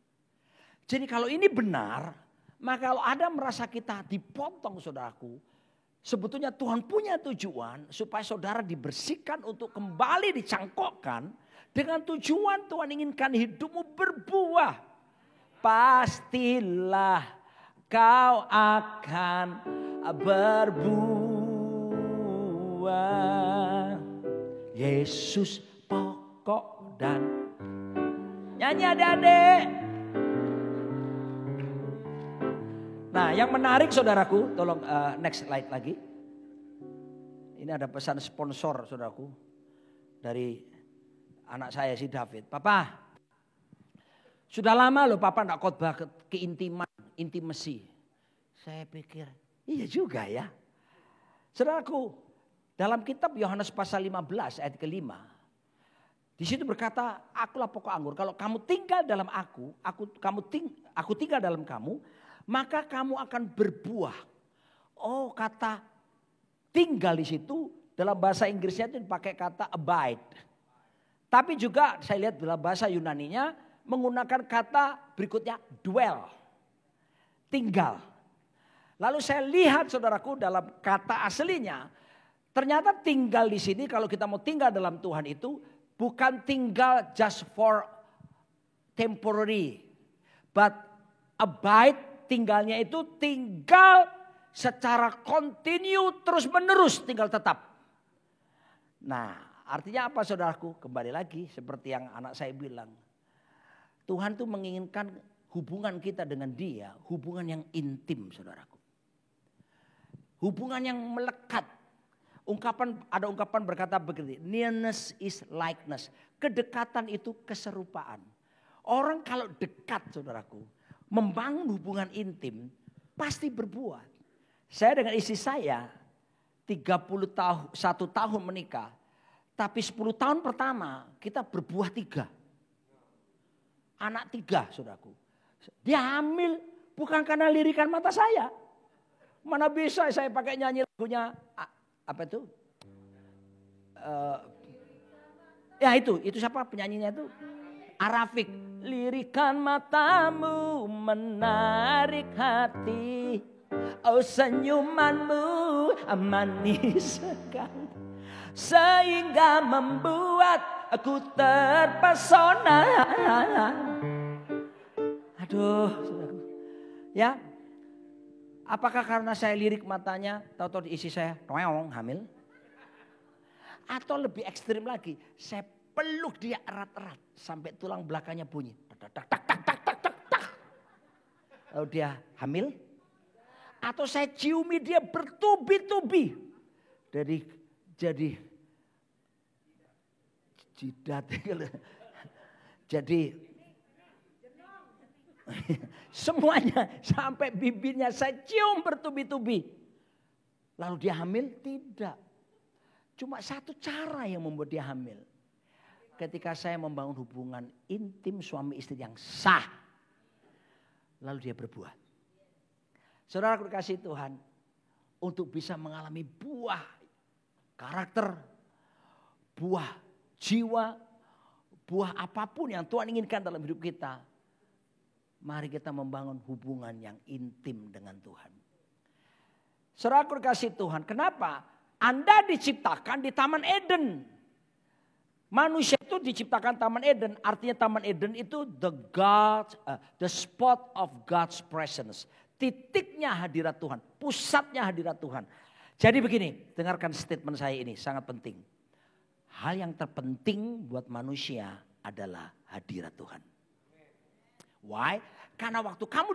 Jadi kalau ini benar, maka kalau ada merasa kita dipotong saudaraku, sebetulnya Tuhan punya tujuan supaya saudara dibersihkan untuk kembali dicangkokkan dengan tujuan Tuhan inginkan hidupmu berbuah. Pastilah kau akan berbuah. Yesus pokok dan nyanyi adik-adik. Nah, yang menarik saudaraku, tolong next slide lagi. Ini ada pesan sponsor saudaraku dari anak saya si David. Papa, sudah lama loh Papa enggak khotbah keintiman, intimasi. Saya pikir, iya juga ya. Saudaraku, dalam kitab Yohanes pasal 15 ayat ke-5. Di situ berkata, akulah pokok anggur. Kalau kamu tinggal dalam aku tinggal dalam kamu, maka kamu akan berbuah. Oh, kata tinggal di situ dalam bahasa Inggrisnya itu dipakai kata abide. Tapi juga saya lihat dalam bahasa Yunaninya menggunakan kata berikutnya dwell. Tinggal. Lalu saya lihat saudaraku dalam kata aslinya, ternyata tinggal di sini kalau kita mau tinggal dalam Tuhan itu bukan tinggal just for temporary, but abide. Tinggalnya itu tinggal secara kontinu terus menerus, tinggal tetap. Nah, artinya apa saudaraku? Kembali lagi seperti yang anak saya bilang. Tuhan tuh menginginkan hubungan kita dengan Dia, hubungan yang intim saudaraku. Hubungan yang melekat. Ada ungkapan berkata begini, nearness is likeness. Kedekatan itu keserupaan. Orang kalau dekat saudaraku, membangun hubungan intim pasti berbuat. Saya dengan istri saya 31 tahun menikah. Tapi 10 tahun pertama kita berbuah 3. Anak 3 saudaraku. Dia hamil bukan karena lirikan mata saya. Mana bisa saya pakai nyanyi lagunya apa itu? Ya itu siapa penyanyinya itu? Arafik. Lirikan matamu menarik hati, oh senyumanmu manis sekali, sehingga membuat aku terpesona. Aduh, saudaraku. Ya, apakah karena saya lirik matanya, tahu-tahu isi saya toyong hamil? Atau lebih ekstrim lagi, saya peluk dia erat-erat sampai tulang belakangnya bunyi. Tak. Lalu dia hamil. Atau saya ciumi dia bertubi-tubi. Jadi jidat. Jadi semuanya sampai bibirnya saya cium bertubi-tubi. Lalu dia hamil? Tidak. Cuma satu cara yang membuat dia hamil. Ketika saya membangun hubungan intim suami istri yang sah. Lalu dia berbuat. Saudara dikasih Tuhan. Untuk bisa mengalami buah karakter. Buah jiwa. Buah apapun yang Tuhan inginkan dalam hidup kita. Mari kita membangun hubungan yang intim dengan Tuhan. Saudara dikasih Tuhan. Kenapa? Anda diciptakan di Taman Eden. Manusia itu diciptakan Taman Eden, artinya Taman Eden itu the spot of God's presence. Titiknya hadirat Tuhan, pusatnya hadirat Tuhan. Jadi begini, dengarkan statement saya ini, sangat penting. Hal yang terpenting buat manusia adalah hadirat Tuhan. Why? Karena waktu kamu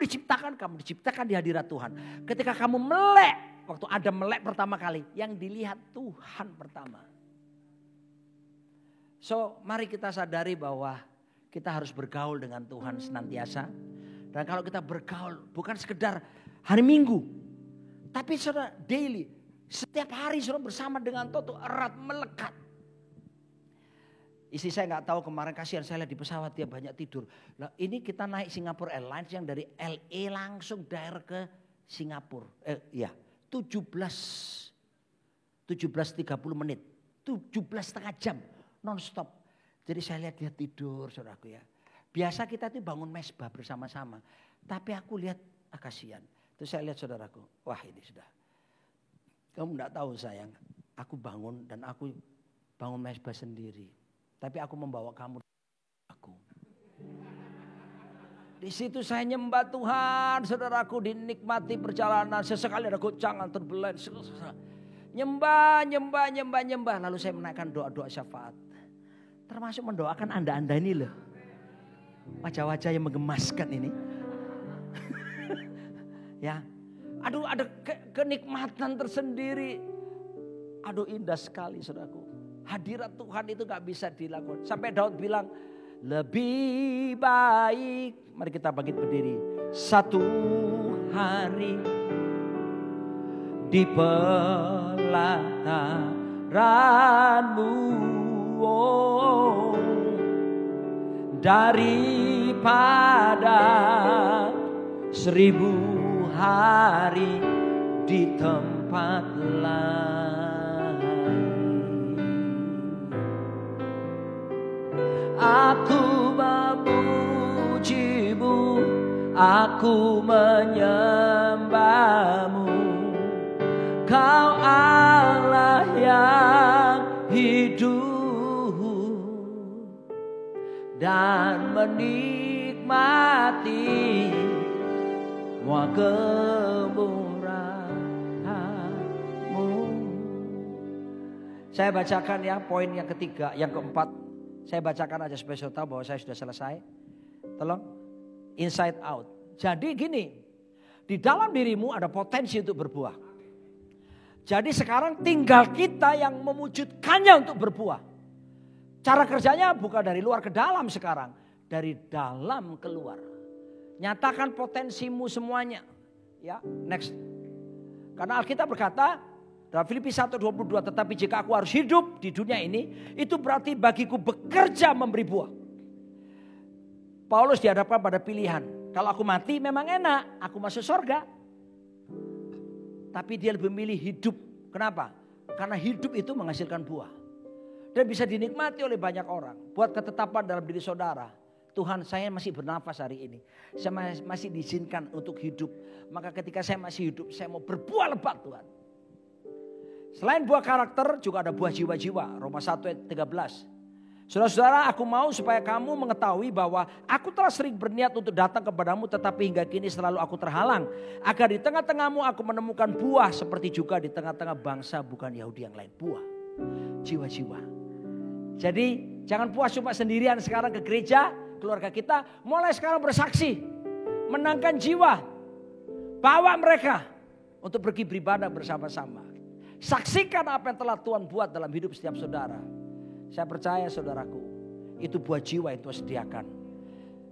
diciptakan di hadirat Tuhan. Ketika kamu melek, waktu Adam melek pertama kali, yang dilihat Tuhan pertama. So mari kita sadari bahwa kita harus bergaul dengan Tuhan senantiasa. Dan kalau kita bergaul bukan sekedar hari Minggu. Tapi saudara daily. Setiap hari saudara bersama dengan Tuhan erat melekat. Istri saya gak tahu kemarin kasihan saya lihat di pesawat dia banyak tidur. Nah, ini kita naik Singapore Airlines yang dari LA langsung direct ke Singapura. 17.30 menit. 17,5 jam. Non-stop. Jadi saya lihat dia tidur saudaraku ya. Biasa kita tuh bangun mesbah bersama-sama. Tapi aku lihat kasihan. Terus saya lihat saudaraku. Wah ini sudah. Kamu enggak tahu sayang. Aku bangun dan aku bangun mesbah sendiri. Tapi aku membawa kamu. Aku. Di situ saya nyembah Tuhan, saudaraku, dinikmati perjalanan. Sesekali ada goncangan, terbelai. Nyembah. Lalu saya menaikkan doa-doa syafaat. Termasuk mendoakan Anda ini loh. Wajah-wajah yang menggemaskan ini. Ya, aduh ada kenikmatan tersendiri. Aduh indah sekali saudaraku. Hadirat Tuhan itu gak bisa dilakukan. Sampai Daud bilang, lebih baik, mari kita bangkit berdiri, satu hari di pelataran-Mu, oh, daripada 1000 hari di tempat lain. Aku memuji-Mu, aku menyembah-Mu, Kau Allah yang hidup, dan menikmati semua kemurahan-Mu. Saya bacakan ya poin yang ketiga, yang keempat. Saya bacakan aja supaya saya tahu bahwa saya sudah selesai. Tolong, inside out. Jadi gini, di dalam dirimu ada potensi untuk berbuah. Jadi sekarang tinggal kita yang mewujudkannya untuk berbuah. Cara kerjanya bukan dari luar ke dalam sekarang, dari dalam keluar. Nyatakan potensimu semuanya. Ya, next. Karena Alkitab berkata dalam Filipi 1:22, tetapi jika aku harus hidup di dunia ini, itu berarti bagiku bekerja memberi buah. Paulus dihadapkan pada pilihan. Kalau aku mati memang enak, aku masuk surga. Tapi dia lebih memilih hidup. Kenapa? Karena hidup itu menghasilkan buah. Dan bisa dinikmati oleh banyak orang. Buat ketetapan dalam diri saudara. Tuhan, saya masih bernafas hari ini. Saya masih diizinkan untuk hidup. Maka ketika saya masih hidup, saya mau berbuah lebat Tuhan. Selain buah karakter juga ada buah jiwa-jiwa. Roma 1:13. Saudara-saudara, aku mau supaya kamu mengetahui bahwa aku telah sering berniat untuk datang kepadamu, tetapi hingga kini selalu aku terhalang. Agar di tengah-tengahmu aku menemukan buah seperti juga di tengah-tengah bangsa bukan Yahudi yang lain. Buah, jiwa-jiwa. Jadi jangan puas cuma sendirian sekarang ke gereja, keluarga kita. Mulai sekarang bersaksi, menangkan jiwa. Bawa mereka untuk pergi beribadah bersama-sama. Saksikan apa yang telah Tuhan buat dalam hidup setiap saudara. Saya percaya saudaraku, itu buah jiwa yang Tuhan sediakan.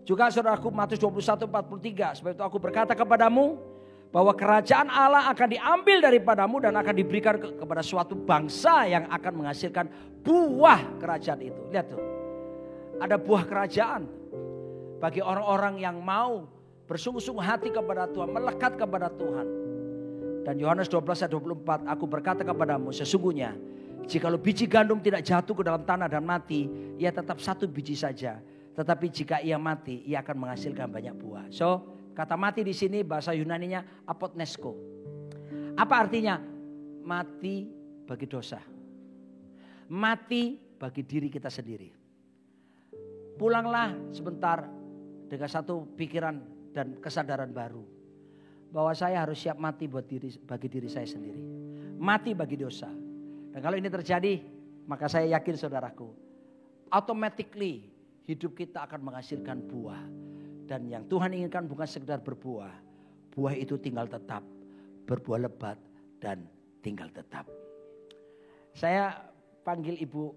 Juga saudaraku, Matius 21:43, sebab itu aku berkata kepadamu bahwa kerajaan Allah akan diambil daripadamu dan akan diberikan kepada suatu bangsa yang akan menghasilkan buah kerajaan itu. Lihat tuh, ada buah kerajaan bagi orang-orang yang mau bersungguh-sungguh hati kepada Tuhan, melekat kepada Tuhan. Dan Yohanes 12:24, aku berkata kepadamu, sesungguhnya jikalau biji gandum tidak jatuh ke dalam tanah dan mati, ia tetap satu biji saja. Tetapi jika ia mati, ia akan menghasilkan banyak buah. So, kata mati di sini bahasa Yunaninya apotnesko. Apa artinya? Mati bagi dosa. Mati bagi diri kita sendiri. Pulanglah sebentar dengan satu pikiran dan kesadaran baru. Bahwa saya harus siap mati bagi diri saya sendiri. Mati bagi dosa. Dan kalau ini terjadi, maka saya yakin saudaraku, automatically hidup kita akan menghasilkan buah. Dan yang Tuhan inginkan bukan sekedar berbuah. Buah itu tinggal tetap, berbuah lebat dan tinggal tetap. Saya panggil Ibu,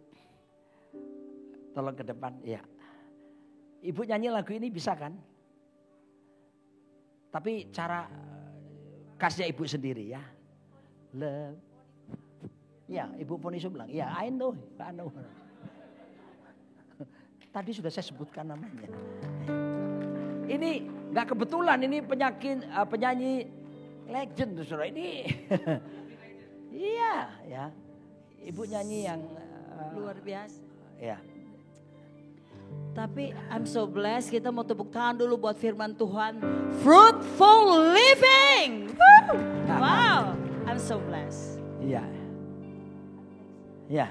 tolong ke depan. Ya, Ibu nyanyi lagu ini bisa kan? Tapi cara khasnya Ibu sendiri ya. Ya, Ibu Ponisu bilang, ya I know. Tadi sudah saya sebutkan namanya. Ini gak kebetulan, ini penyanyi legend saudara ini. Iya ya. Ibu nyanyi yang luar biasa. Ya. Tapi I'm so blessed, kita mau tepuk tangan dulu buat firman Tuhan. Fruitful living. Woo! Wow, I'm so blessed. Iya. Ya.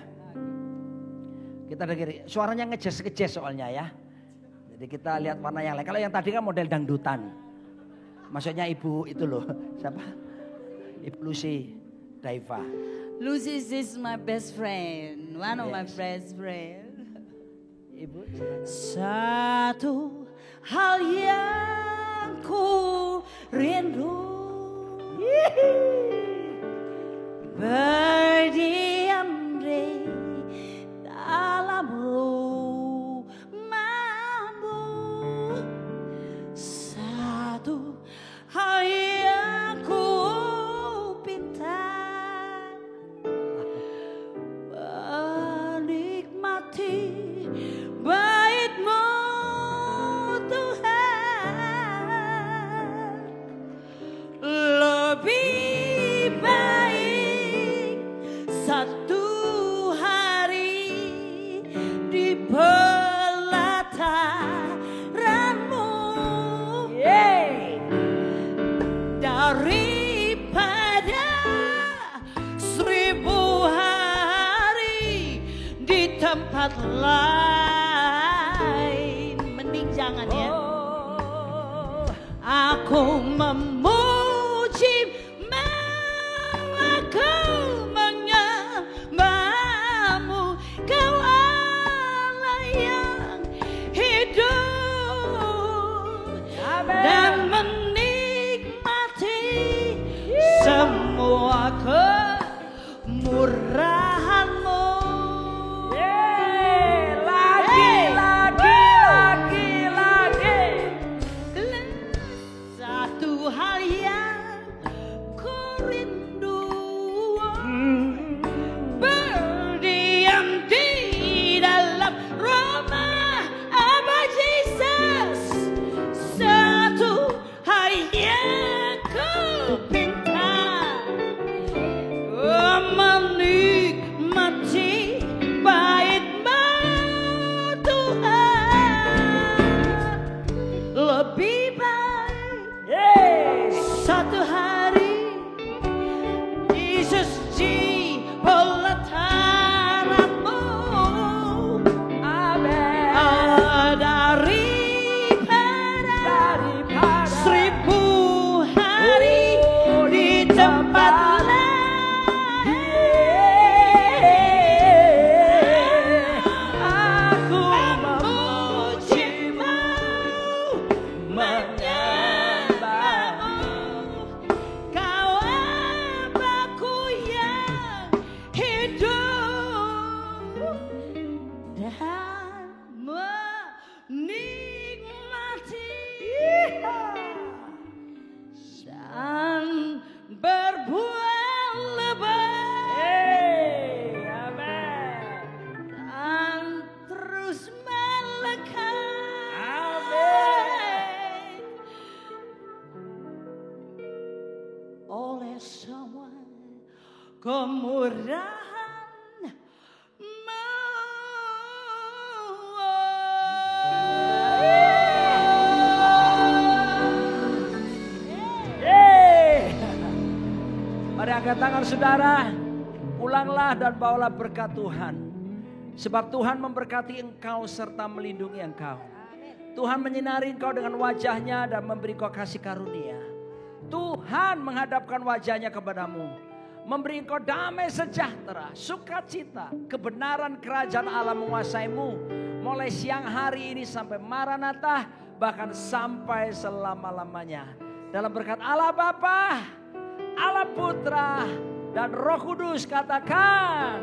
Kita dengar suaranya ngejes soalnya ya. Jadi kita lihat warna yang lain. Kalau yang tadi kan model dangdutan. Maksudnya ibu itu loh. Siapa? Ibu Lucy Daiva. Lucy is my best friend. One of my best friend. Ibu. Satu hal yang ku rindu. Berdiam di dalam rumahmu. Satu hal yang ku pinta, menikmati bait-Mu Tuhan. Lebih baik satu hari di pelataran-Mu daripada 1000 hari di tempat lain. Mending jangan ya. Aku memuji, aku menyembah-Mu, Kau Allah yang hidup dan menikmati semua kemurahan-Mu. Satu hal yang ku rindu, berdiam di dalam rumah Abah Jesus. Satu hal yang ku pinta, menikmati bait-Mu Tuhan. Lebih baik satu hari Yesus di pelataran-Mu, daripada 1000 hari di tempat lain. Aku memuji-Mu, menyembah-Mu, Kau Bapakku yang hidup dan menikmati dan berbuat lebih dan terus melekat oleh semua kemurahan-Mu. Mari angkat tangan saudara. Pulanglah dan bawalah berkat Tuhan. Sebab Tuhan memberkati engkau serta melindungi engkau. Tuhan menyinari engkau dengan wajahnya dan memberi kau kasih karunia. Tuhan menghadapkan wajahnya kepadamu, memberi engkau damai sejahtera, sukacita, kebenaran kerajaan Allah menguasaimu. Mulai siang hari ini sampai Maranatha, bahkan sampai selama-lamanya. Dalam berkat Allah Bapa, Allah Putra, dan Roh Kudus, katakan